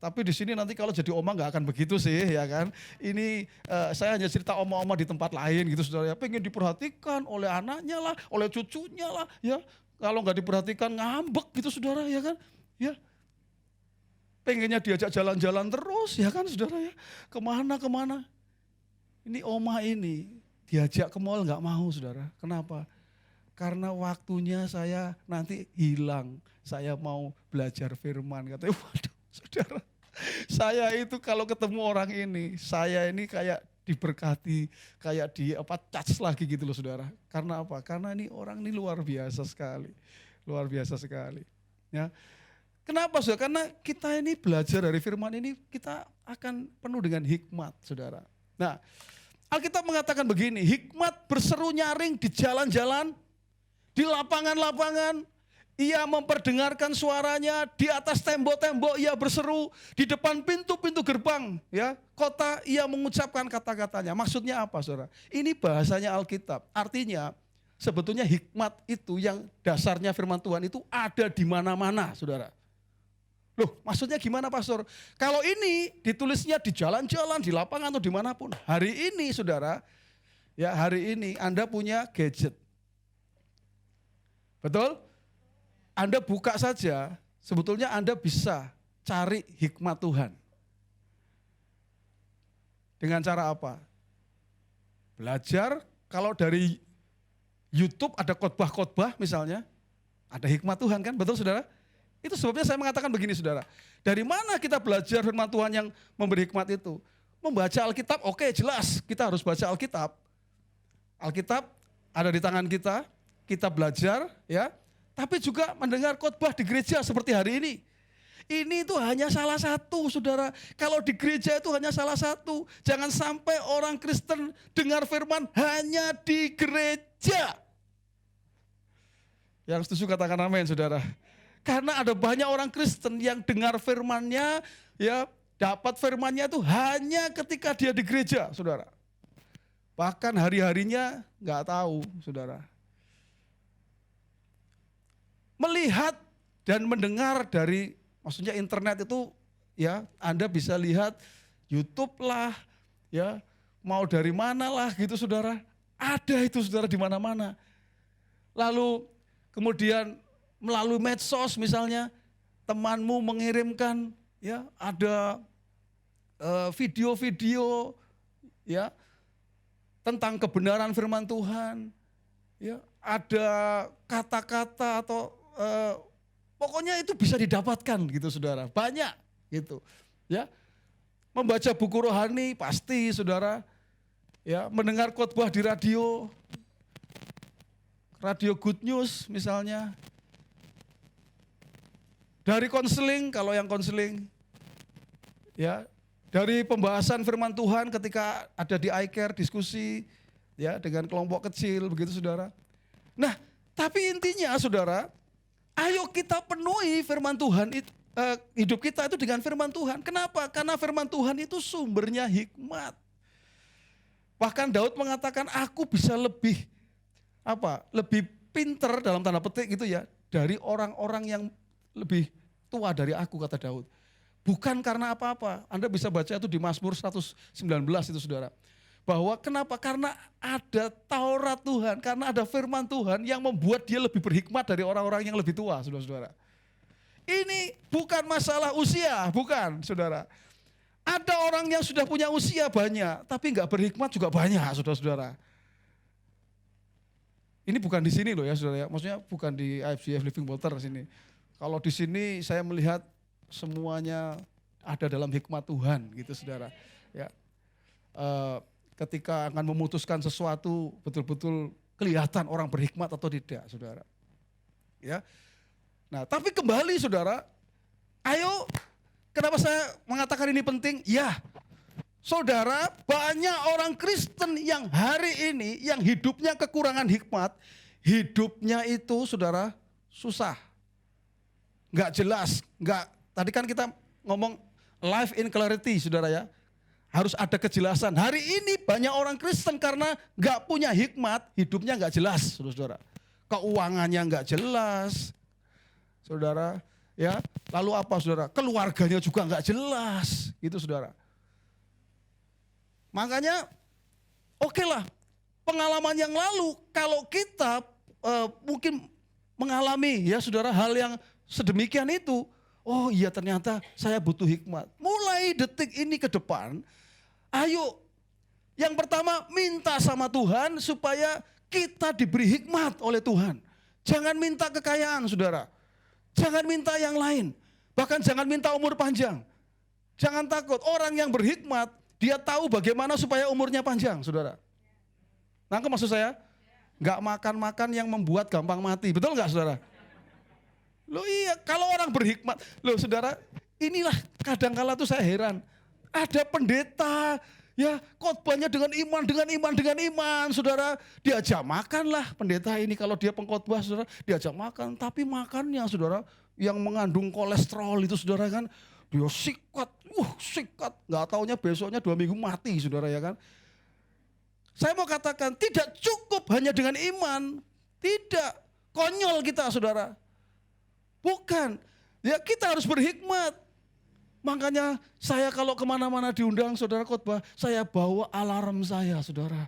Tapi di sini nanti kalau jadi oma nggak akan begitu sih, ya kan. Ini saya hanya cerita oma-oma di tempat lain gitu saudara ya. Pengen diperhatikan oleh anaknya lah, oleh cucunya lah, ya. Kalau nggak diperhatikan ngambek gitu saudara ya kan, ya. Pengennya diajak jalan-jalan terus, ya kan saudara ya. Kemana-kemana. Ini oma ini diajak ke mall nggak mau saudara. Kenapa? Karena waktunya saya nanti hilang. Saya mau belajar firman. Katanya, waduh saudara. Saya itu kalau ketemu orang ini, saya ini kayak diberkati, kayak charge lagi gitu loh saudara. Karena apa? Karena ini orang ini luar biasa sekali. Luar biasa sekali. Ya. Kenapa saudara? Karena kita ini belajar dari firman ini, kita akan penuh dengan hikmat saudara. Nah, Alkitab mengatakan begini, hikmat berseru nyaring di jalan-jalan, di lapangan-lapangan, ia memperdengarkan suaranya, di atas tembok-tembok ia berseru, di depan pintu-pintu gerbang ya kota ia mengucapkan kata-katanya. Maksudnya apa saudara? Ini bahasanya Alkitab, artinya sebetulnya hikmat itu yang dasarnya firman Tuhan itu ada di mana-mana saudara. Loh, maksudnya gimana pastor? Kalau ini ditulisnya di jalan-jalan, di lapangan atau dimanapun. Hari ini saudara, ya hari ini Anda punya gadget. Betul? Anda buka saja, sebetulnya Anda bisa cari hikmat Tuhan. Dengan cara apa? Belajar, kalau dari YouTube ada khotbah-khotbah misalnya, ada hikmat Tuhan kan, betul saudara? Itu sebabnya saya mengatakan begini saudara, dari mana kita belajar firman Tuhan yang memberi hikmat itu? Membaca Alkitab, oke jelas kita harus baca Alkitab. Alkitab ada di tangan kita belajar ya, tapi juga mendengar khotbah di gereja seperti hari ini. Ini itu hanya salah satu saudara, kalau di gereja itu hanya salah satu. Jangan sampai orang Kristen dengar firman hanya di gereja. Yang setuju katakan amin saudara. Karena ada banyak orang Kristen yang dengar firman-Nya, ya dapat firman-Nya itu hanya ketika dia di gereja, saudara. Bahkan hari-harinya nggak tahu, saudara. Melihat dan mendengar dari, maksudnya internet itu, ya Anda bisa lihat YouTube lah, ya mau dari mana lah gitu, saudara. Ada itu, saudara, di mana-mana. Lalu kemudian melalui medsos misalnya, temanmu mengirimkan ya ada video-video ya tentang kebenaran firman Tuhan, ya ada kata-kata atau pokoknya itu bisa didapatkan gitu saudara, banyak gitu ya. Membaca buku rohani pasti saudara, ya mendengar khotbah di radio Good News misalnya. Dari konseling, kalau yang konseling, ya dari pembahasan firman Tuhan ketika ada di iCare diskusi, ya dengan kelompok kecil begitu saudara. Nah, tapi intinya saudara, ayo kita penuhi firman Tuhan, hidup kita itu dengan firman Tuhan. Kenapa? Karena firman Tuhan itu sumbernya hikmat. Bahkan Daud mengatakan, aku bisa lebih pinter dalam tanda petik gitu ya, dari orang-orang yang lebih tua dari aku, kata Daud. Bukan karena apa-apa. Anda bisa baca itu di Mazmur 119 itu saudara. Bahwa kenapa? Karena ada Taurat Tuhan, karena ada firman Tuhan yang membuat dia lebih berhikmat dari orang-orang yang lebih tua, saudara-saudara. Ini bukan masalah usia, bukan saudara. Ada orang yang sudah punya usia banyak, tapi nggak berhikmat juga banyak, saudara-saudara. Ini bukan di sini loh ya saudara ya, maksudnya bukan di IFGF Living Water sini. Kalau di sini saya melihat semuanya ada dalam hikmat Tuhan gitu saudara. Ya, ketika akan memutuskan sesuatu betul-betul kelihatan orang berhikmat atau tidak saudara. Ya, nah tapi kembali saudara, ayo kenapa saya mengatakan ini penting? Ya, saudara banyak orang Kristen yang hari ini yang hidupnya kekurangan hikmat, hidupnya itu saudara susah. Enggak jelas, tadi kan kita ngomong life in clarity saudara ya. Harus ada kejelasan. Hari ini banyak orang Kristen karena enggak punya hikmat, hidupnya enggak jelas saudara. Keuangannya enggak jelas saudara ya. Lalu apa saudara? Keluarganya juga enggak jelas gitu saudara. Makanya oke lah, pengalaman yang lalu kalau kita mungkin mengalami ya saudara hal yang sedemikian itu, oh iya ternyata saya butuh hikmat. Mulai detik ini ke depan, ayo yang pertama minta sama Tuhan supaya kita diberi hikmat oleh Tuhan. Jangan minta kekayaan saudara, jangan minta yang lain, bahkan jangan minta umur panjang. Jangan takut, orang yang berhikmat Dia tahu bagaimana supaya umurnya panjang, saudara. Nangkep maksud saya? Nggak makan-makan yang membuat gampang mati. Betul nggak saudara? Loh iya, kalau orang berhikmat. Loh saudara, inilah kadang-kala tuh saya heran. Ada pendeta, ya khotbahnya dengan iman, saudara. Diajak makan lah pendeta ini kalau dia pengkhotbah, saudara. Diajak makan, tapi makannya saudara yang mengandung kolesterol itu saudara kan. Dia sikat, nggak taunya besoknya 2 minggu mati saudara ya kan. Saya mau katakan tidak cukup hanya dengan iman. Tidak, konyol kita saudara. Bukan, ya kita harus berhikmat. Makanya saya kalau kemana-mana diundang saudara khotbah, saya bawa alarm saya saudara.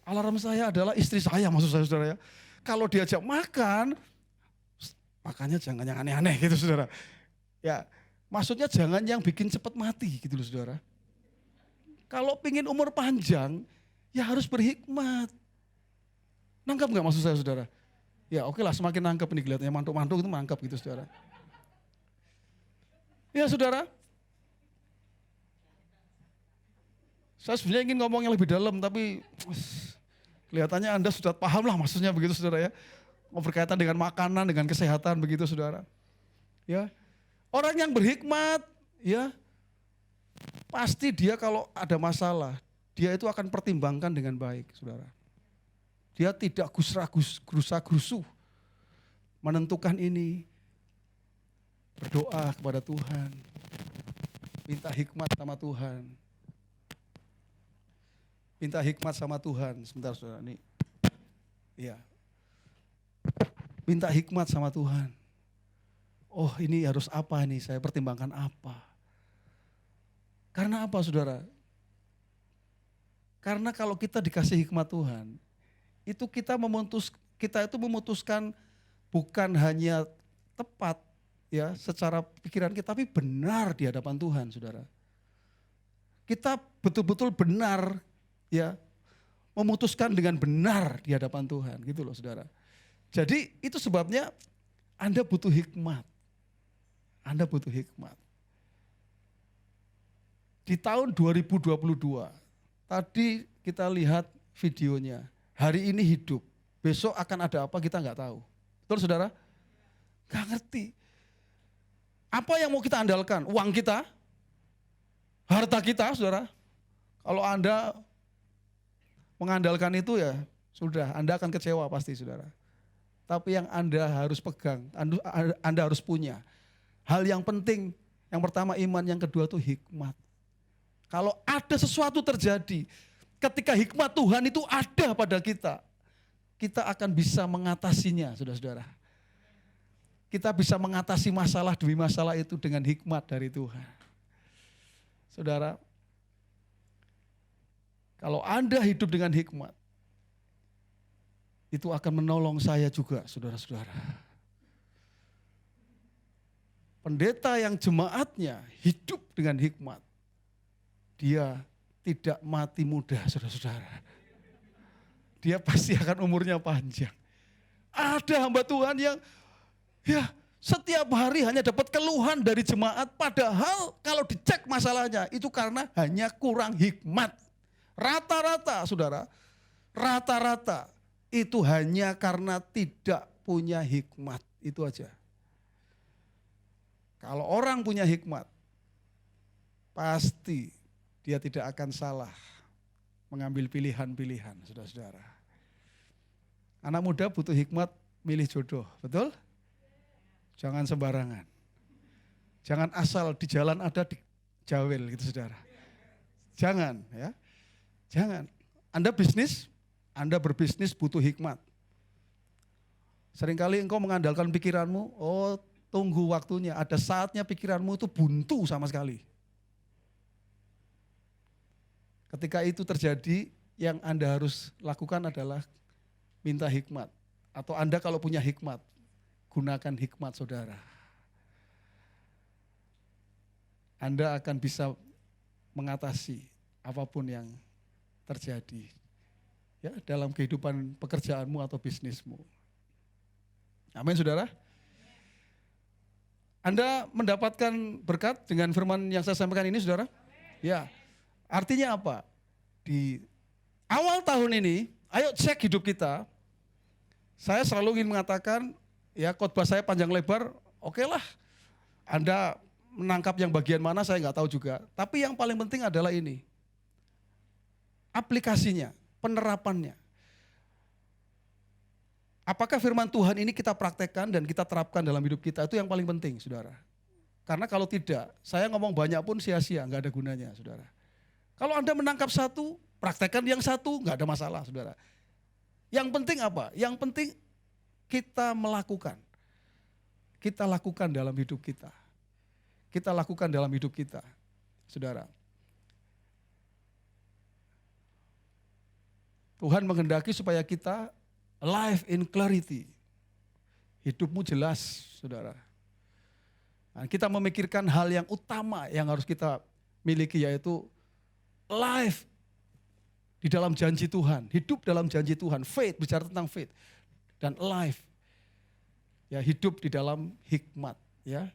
Alarm saya adalah istri saya maksud saya saudara ya. Kalau diajak makan, makannya jangan yang aneh-aneh gitu saudara. Ya, maksudnya jangan yang bikin cepat mati gitu loh saudara. Kalau pingin umur panjang, ya harus berhikmat. Nangkap nggak maksud saya saudara? Ya oke lah, semakin nangkep nih kelihatannya mantuk-mantuk itu nangkep gitu saudara. Ya saudara, saya sebenarnya ingin ngomong yang lebih dalam tapi kelihatannya Anda sudah paham lah maksudnya begitu saudara ya. Berkaitan dengan makanan, dengan kesehatan begitu saudara. Ya, orang yang berhikmat ya pasti dia kalau ada masalah, dia itu akan pertimbangkan dengan baik saudara. Dia tidak gerusa-gerusu menentukan ini. Berdoa kepada Tuhan, minta hikmat sama Tuhan. Minta hikmat sama Tuhan, sebentar saudara ini. Iya. Minta hikmat sama Tuhan. Oh ini harus apa nih, saya pertimbangkan apa. Karena apa saudara? Karena kalau kita dikasih hikmat Tuhan, itu kita itu memutuskan bukan hanya tepat, ya, secara pikiran kita, tapi benar di hadapan Tuhan, saudara. Kita betul-betul benar, ya, memutuskan dengan benar di hadapan Tuhan, gitu loh, saudara. Jadi itu sebabnya Anda butuh hikmat. Anda butuh hikmat. Di tahun 2022, tadi kita lihat videonya, hari ini hidup, besok akan ada apa kita nggak tahu. Betul, saudara? Nggak ngerti. Apa yang mau kita andalkan? Uang kita? Harta kita, saudara? Kalau Anda mengandalkan itu ya sudah, Anda akan kecewa pasti, saudara. Tapi yang Anda harus pegang, Anda harus punya. Hal yang penting, yang pertama iman, yang kedua itu hikmat. Kalau ada sesuatu terjadi, ketika hikmat Tuhan itu ada pada kita, kita akan bisa mengatasinya, saudara-saudara. Kita bisa mengatasi masalah demi masalah itu dengan hikmat dari Tuhan. Saudara, kalau Anda hidup dengan hikmat, itu akan menolong saya juga, saudara-saudara. Pendeta yang jemaatnya hidup dengan hikmat, dia tidak mati muda, saudara-saudara. Dia pasti akan umurnya panjang. Ada hamba Tuhan yang ya setiap hari hanya dapat keluhan dari jemaat, padahal kalau dicek masalahnya itu karena hanya kurang hikmat. Rata-rata saudara, rata-rata itu hanya karena tidak punya hikmat, itu aja. Kalau orang punya hikmat, pasti dia tidak akan salah mengambil pilihan-pilihan, saudara-saudara. Anak muda butuh hikmat milih jodoh, betul? Jangan sembarangan. Jangan asal di jalan ada dijawel gitu saudara. Jangan ya. Jangan. Anda bisnis, Anda berbisnis butuh hikmat. Seringkali engkau mengandalkan pikiranmu, oh tunggu waktunya. Ada saatnya pikiranmu itu buntu sama sekali. Ketika itu terjadi, yang Anda harus lakukan adalah minta hikmat. Atau Anda kalau punya hikmat, gunakan hikmat saudara. Anda akan bisa mengatasi apapun yang terjadi ya dalam kehidupan pekerjaanmu atau bisnismu. Amin saudara. Anda mendapatkan berkat dengan firman yang saya sampaikan ini saudara? Ya. Artinya apa? Di awal tahun ini, ayo cek hidup kita. Saya selalu ingin mengatakan, ya khotbah saya panjang lebar, oke lah. Anda menangkap yang bagian mana saya nggak tahu juga. Tapi yang paling penting adalah ini. Aplikasinya, penerapannya. Apakah firman Tuhan ini kita praktekkan dan kita terapkan dalam hidup kita, itu yang paling penting, saudara. Karena kalau tidak, saya ngomong banyak pun sia-sia, nggak ada gunanya, saudara. Kalau Anda menangkap satu, praktekkan yang satu, nggak ada masalah, saudara. Yang penting apa? Yang penting kita melakukan. Kita lakukan dalam hidup kita. Kita lakukan dalam hidup kita, saudara. Tuhan menghendaki supaya kita live in clarity. Hidupmu jelas, saudara. Nah, kita memikirkan hal yang utama yang harus kita miliki, yaitu live di dalam janji Tuhan. Hidup dalam janji Tuhan. Faith, bicara tentang faith. Dan life, ya hidup di dalam hikmat, ya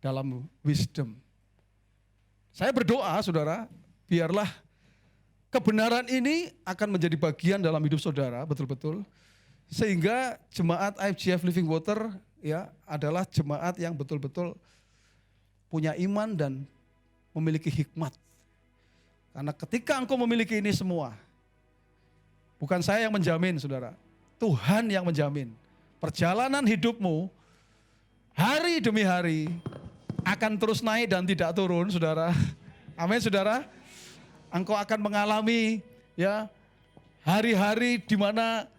dalam wisdom. Saya berdoa, saudara, biarlah kebenaran ini akan menjadi bagian dalam hidup saudara, betul-betul. Sehingga jemaat IFGF Living Water ya adalah jemaat yang betul-betul punya iman dan memiliki hikmat. Karena ketika engkau memiliki ini semua, bukan saya yang menjamin, saudara. Tuhan yang menjamin. Perjalanan hidupmu hari demi hari akan terus naik dan tidak turun, saudara. Amin, saudara. Engkau akan mengalami ya hari-hari di mana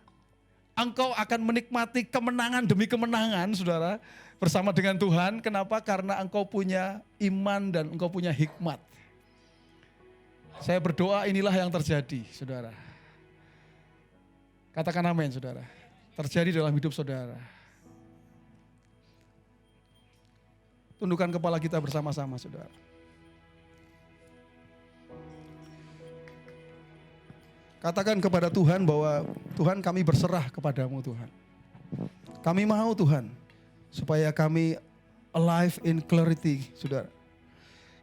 engkau akan menikmati kemenangan demi kemenangan, saudara, bersama dengan Tuhan. Kenapa? Karena engkau punya iman dan engkau punya hikmat. Saya berdoa inilah yang terjadi, saudara. Katakan amin, saudara. Terjadi dalam hidup saudara. Tundukkan kepala kita bersama-sama, saudara. Katakan kepada Tuhan bahwa Tuhan, kami berserah kepadamu, Tuhan. Kami mau, Tuhan, supaya kami alive in clarity, saudara.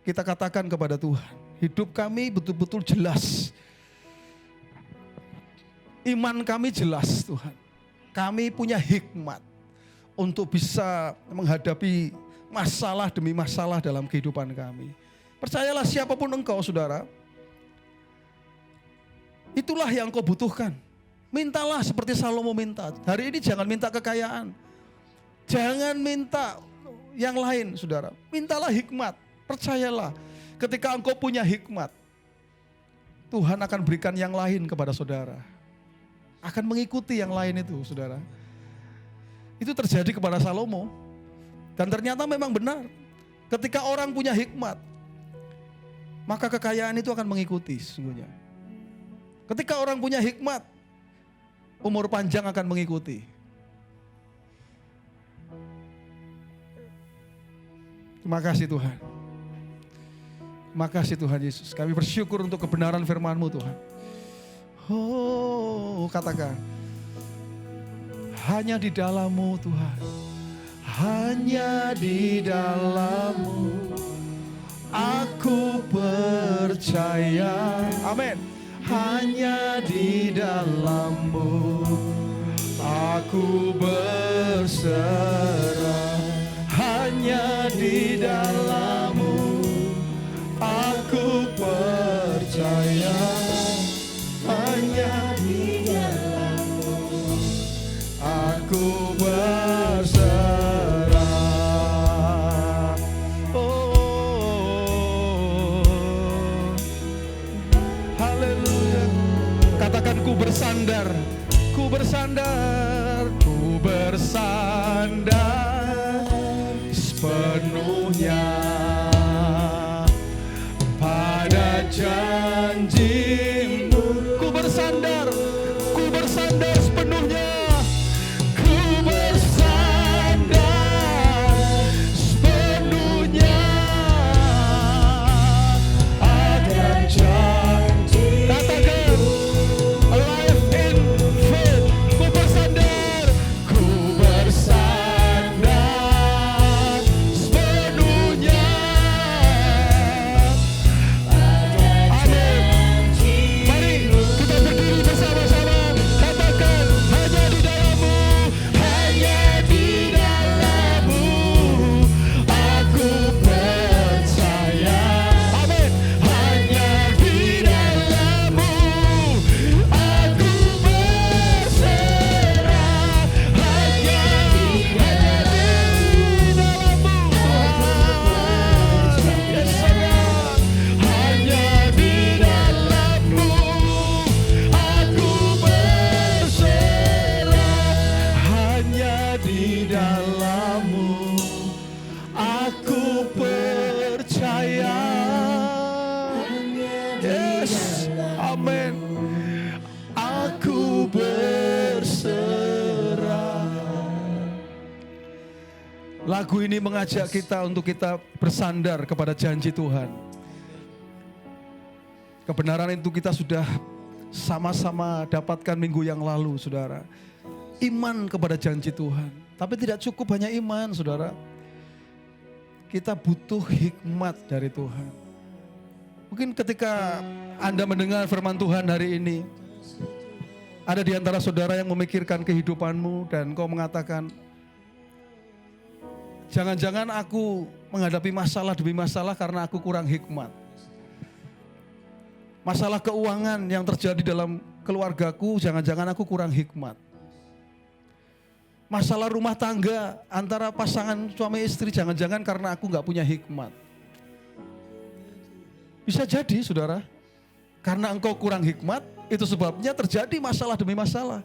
Kita katakan kepada Tuhan, hidup kami betul-betul jelas. Iman kami jelas, Tuhan. Kami punya hikmat untuk bisa menghadapi masalah demi masalah dalam kehidupan kami. Percayalah siapapun engkau, saudara, itulah yang kau butuhkan. Mintalah seperti Salomo minta. Hari ini jangan minta kekayaan. Jangan minta yang lain, saudara. Mintalah hikmat. Percayalah, ketika engkau punya hikmat, Tuhan akan berikan yang lain kepada saudara. Akan mengikuti yang lain itu, saudara. Itu terjadi kepada Salomo. Dan ternyata memang benar. Ketika orang punya hikmat, maka kekayaan itu akan mengikuti sesungguhnya. Ketika orang punya hikmat, umur panjang akan mengikuti. Terima kasih Tuhan. Terima kasih Tuhan Yesus. Kami bersyukur untuk kebenaran firman-Mu, Tuhan. Oh, katakan. Hanya di dalam-Mu, Tuhan. Hanya di dalam-Mu aku percaya. Amin. Hanya di dalam-Mu aku berserah. Hanya di dalam-Mu aku percaya. Hanya di dalam-Mu aku berserah. Oh, haleluya. Katakan ku bersandar, ku bersandar, ku bersandar sepenuhnya pada janji-Mu. Ku bersandar sepenuhnya. Ku bersandar sepenuhnya akan janji. Katakan alive in faith. Ku bersandar sepenuhnya Aku percaya. Yes, amin. Aku berserah. Lagu ini mengajak kita untuk kita bersandar kepada janji Tuhan. Kebenaran itu kita sudah sama-sama dapatkan minggu yang lalu, saudara. Iman kepada janji Tuhan. Tapi tidak cukup hanya iman, saudara. Kita butuh hikmat dari Tuhan. Mungkin ketika Anda mendengar firman Tuhan hari ini, ada di antara saudara yang memikirkan kehidupanmu dan kau mengatakan, jangan-jangan aku menghadapi masalah demi masalah karena aku kurang hikmat. Masalah keuangan yang terjadi dalam keluargaku, jangan-jangan aku kurang hikmat. Masalah rumah tangga antara pasangan suami istri, jangan-jangan karena aku gak punya hikmat. Bisa jadi, saudara, karena engkau kurang hikmat, itu sebabnya terjadi masalah demi masalah.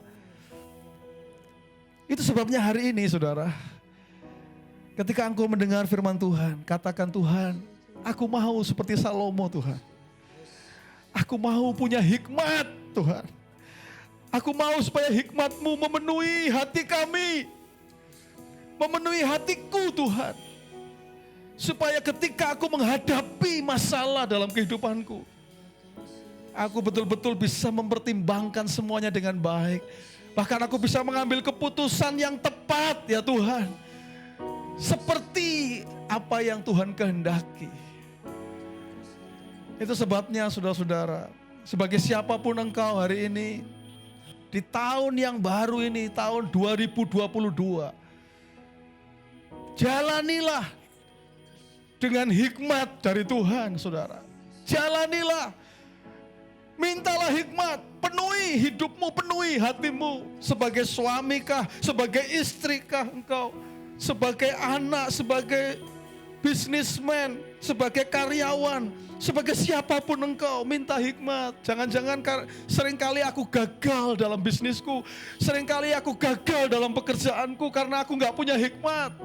Itu sebabnya hari ini, saudara, ketika engkau mendengar firman Tuhan, katakan, Tuhan, aku mau seperti Salomo, Tuhan. Aku mau punya hikmat, Tuhan. Aku mau supaya hikmat-Mu memenuhi hati kami. Memenuhi hatiku, Tuhan. Supaya ketika aku menghadapi masalah dalam kehidupanku, aku betul-betul bisa mempertimbangkan semuanya dengan baik. Bahkan aku bisa mengambil keputusan yang tepat, ya Tuhan. Seperti apa yang Tuhan kehendaki. Itu sebabnya saudara-saudara, sebagai siapapun engkau hari ini, di tahun yang baru ini, tahun 2022, jalanilah dengan hikmat dari Tuhan, saudara. Jalanilah, mintalah hikmat, penuhi hidupmu, penuhi hatimu. Sebagai suamikah, sebagai istrikah engkau, sebagai anak, sebagai bisnismen, sebagai karyawan, sebagai siapapun engkau, minta hikmat. Jangan-jangan seringkali aku gagal dalam bisnisku, seringkali aku gagal dalam pekerjaanku karena aku gak punya hikmat.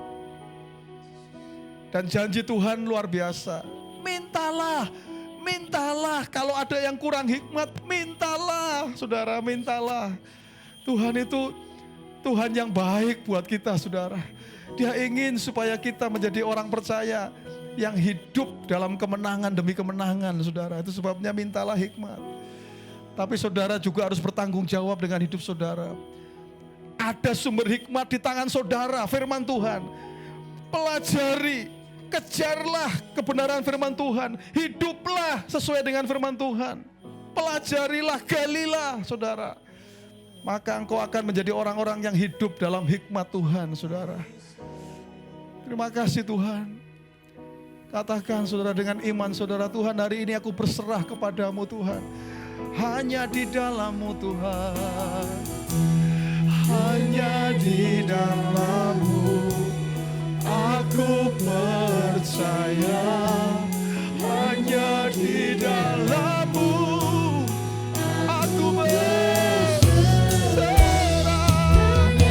Dan janji Tuhan luar biasa. Mintalah, mintalah. Kalau ada yang kurang hikmat, mintalah, saudara, mintalah. Tuhan itu Tuhan yang baik buat kita, saudara. Dia ingin supaya kita menjadi orang percaya yang hidup dalam kemenangan demi kemenangan, saudara. Itu sebabnya mintalah hikmat. Tapi saudara juga harus bertanggung jawab dengan hidup saudara. Ada sumber hikmat di tangan saudara, firman Tuhan. Pelajari, kejarlah kebenaran firman Tuhan. Hiduplah sesuai dengan firman Tuhan. Pelajarilah, galilah, saudara. Maka engkau akan menjadi orang-orang yang hidup dalam hikmat Tuhan, saudara. Terima kasih Tuhan. Katakan saudara dengan iman saudara, Tuhan hari ini aku berserah kepadamu Tuhan. Hanya di dalam-Mu Tuhan. Hanya di dalam-Mu aku percaya. Hanya di dalam-Mu aku berserah.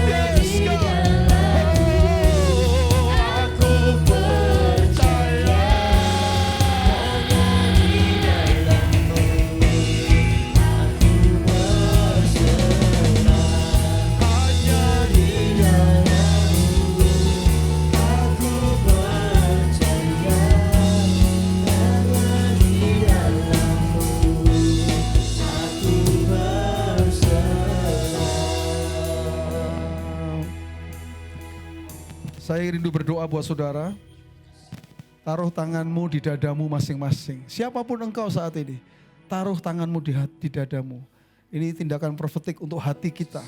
Yes God. Saya rindu berdoa buat saudara. Taruh tanganmu di dadamu masing-masing. Siapapun engkau saat ini, taruh tanganmu di dadamu. Ini tindakan profetik untuk hati kita.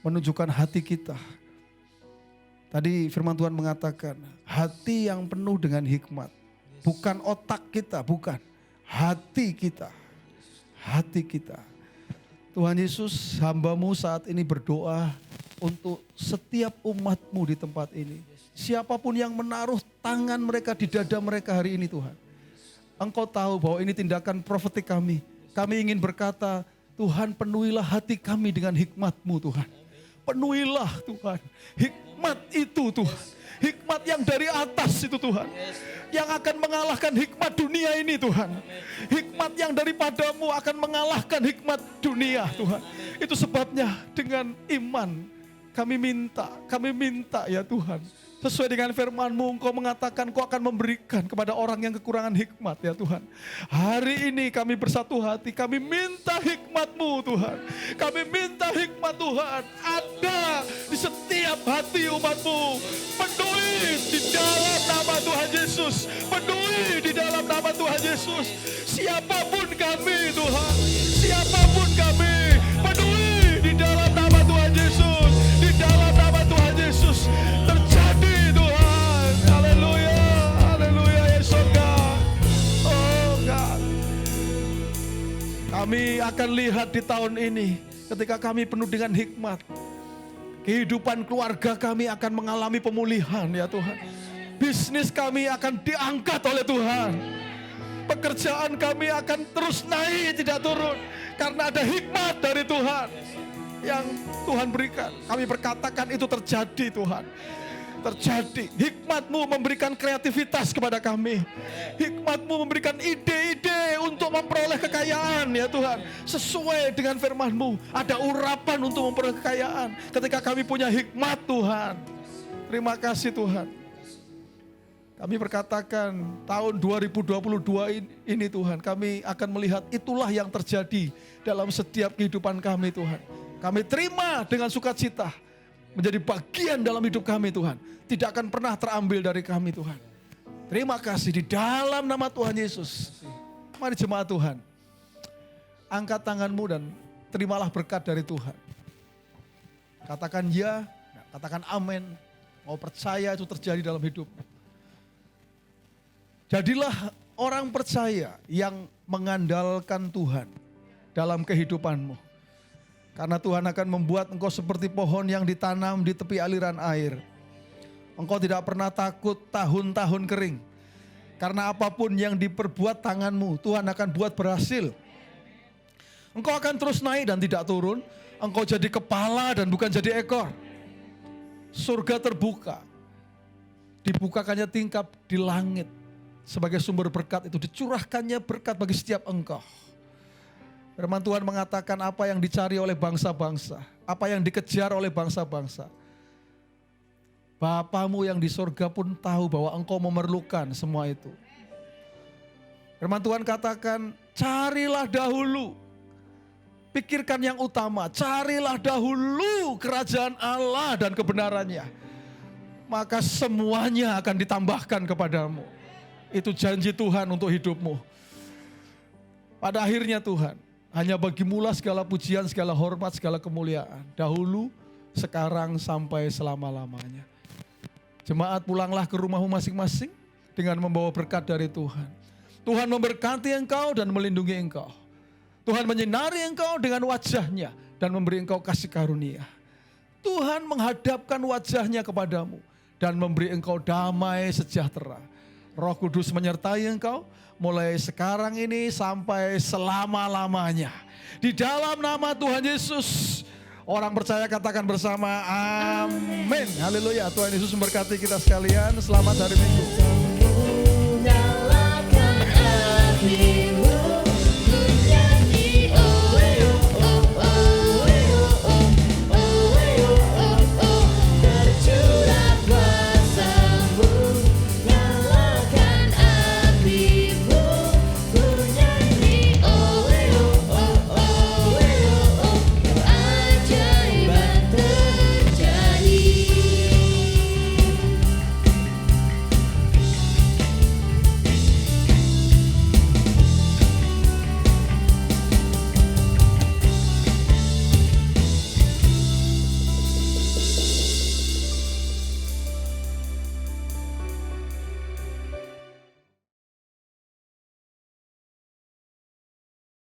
Menunjukkan hati kita. Tadi firman Tuhan mengatakan, hati yang penuh dengan hikmat. Bukan otak kita, bukan. Hati kita. Hati kita. Tuhan Yesus, hamba-Mu saat ini berdoa untuk setiap umat-Mu di tempat ini. Siapapun yang menaruh tangan mereka di dada mereka hari ini Tuhan. Engkau tahu bahwa ini tindakan profetik kami. Kami ingin berkata, Tuhan penuhilah hati kami dengan hikmat-Mu Tuhan. Penuhilah Tuhan. hikmat itu Tuhan. Hikmat yang dari atas itu Tuhan. Yang akan mengalahkan hikmat dunia ini Tuhan. Hikmat yang daripadamu akan mengalahkan hikmat dunia Tuhan. Itu sebabnya dengan iman kami minta ya Tuhan. Sesuai dengan firman-Mu, Engkau mengatakan Engkau akan memberikan kepada orang yang kekurangan hikmat ya Tuhan. Hari ini kami bersatu hati, kami minta hikmat-Mu Tuhan. Kami minta hikmat Tuhan ada di setiap hati umat-Mu. Penuhi di dalam nama Tuhan Yesus. Penuhi di dalam nama Tuhan Yesus. Siapapun kami Tuhan, siapapun kami, penuhi di dalam nama Tuhan Yesus. Di dalam nama Tuhan Yesus. Kami akan lihat di tahun ini ketika kami penuh dengan hikmat. Kehidupan keluarga kami akan mengalami pemulihan ya Tuhan. Bisnis kami akan diangkat oleh Tuhan. Pekerjaan kami akan terus naik tidak turun. Karena ada hikmat dari Tuhan yang Tuhan berikan. Kami berkatakan itu terjadi Tuhan. Terjadi. Hikmat-Mu memberikan kreativitas kepada kami. Hikmat-Mu memberikan ide-ide untuk memperoleh kekayaan ya Tuhan. Sesuai dengan firman-Mu. Ada urapan untuk memperoleh kekayaan. Ketika kami punya hikmat Tuhan. Terima kasih Tuhan. Kami berkatakan tahun 2022 ini Tuhan. Kami akan melihat itulah yang terjadi dalam setiap kehidupan kami Tuhan. Kami terima dengan sukacita. Menjadi bagian dalam hidup kami Tuhan. Tidak akan pernah terambil dari kami Tuhan. Terima kasih di dalam nama Tuhan Yesus. Mari jemaat Tuhan. Angkat tanganmu dan terimalah berkat dari Tuhan. Katakan ya, katakan amin. Mau percaya itu terjadi dalam hidup. Jadilah orang percaya yang mengandalkan Tuhan dalam kehidupanmu. Karena Tuhan akan membuat engkau seperti pohon yang ditanam di tepi aliran air. Engkau tidak pernah takut tahun-tahun kering. Karena apapun yang diperbuat tanganmu, Tuhan akan buat berhasil. Engkau akan terus naik dan tidak turun. Engkau jadi kepala dan bukan jadi ekor. Surga terbuka. Dibukakannya tingkap di langit. Sebagai sumber berkat itu dicurahkannya berkat bagi setiap engkau. Firman Tuhan mengatakan apa yang dicari oleh bangsa-bangsa, apa yang dikejar oleh bangsa-bangsa. Bapamu yang di sorga pun tahu bahwa engkau memerlukan semua itu. Firman Tuhan katakan, carilah dahulu, pikirkan yang utama, carilah dahulu kerajaan Allah dan kebenarannya. Maka semuanya akan ditambahkan kepadamu. Itu janji Tuhan untuk hidupmu. Pada akhirnya Tuhan, hanya bagimulah segala pujian, segala hormat, segala kemuliaan. Dahulu, sekarang, sampai selama-lamanya. Jemaat pulanglah ke rumahmu masing-masing dengan membawa berkat dari Tuhan. Tuhan memberkati engkau dan melindungi engkau. Tuhan menyinari engkau dengan wajahnya dan memberi engkau kasih karunia. Tuhan menghadapkan wajahnya kepadamu dan memberi engkau damai sejahtera. Roh Kudus menyertai engkau mulai sekarang ini sampai selama-lamanya. Di dalam nama Tuhan Yesus, orang percaya katakan bersama amin. Haleluya. Tuhan Yesus memberkati kita sekalian. Selamat hari Minggu. Nyalakan api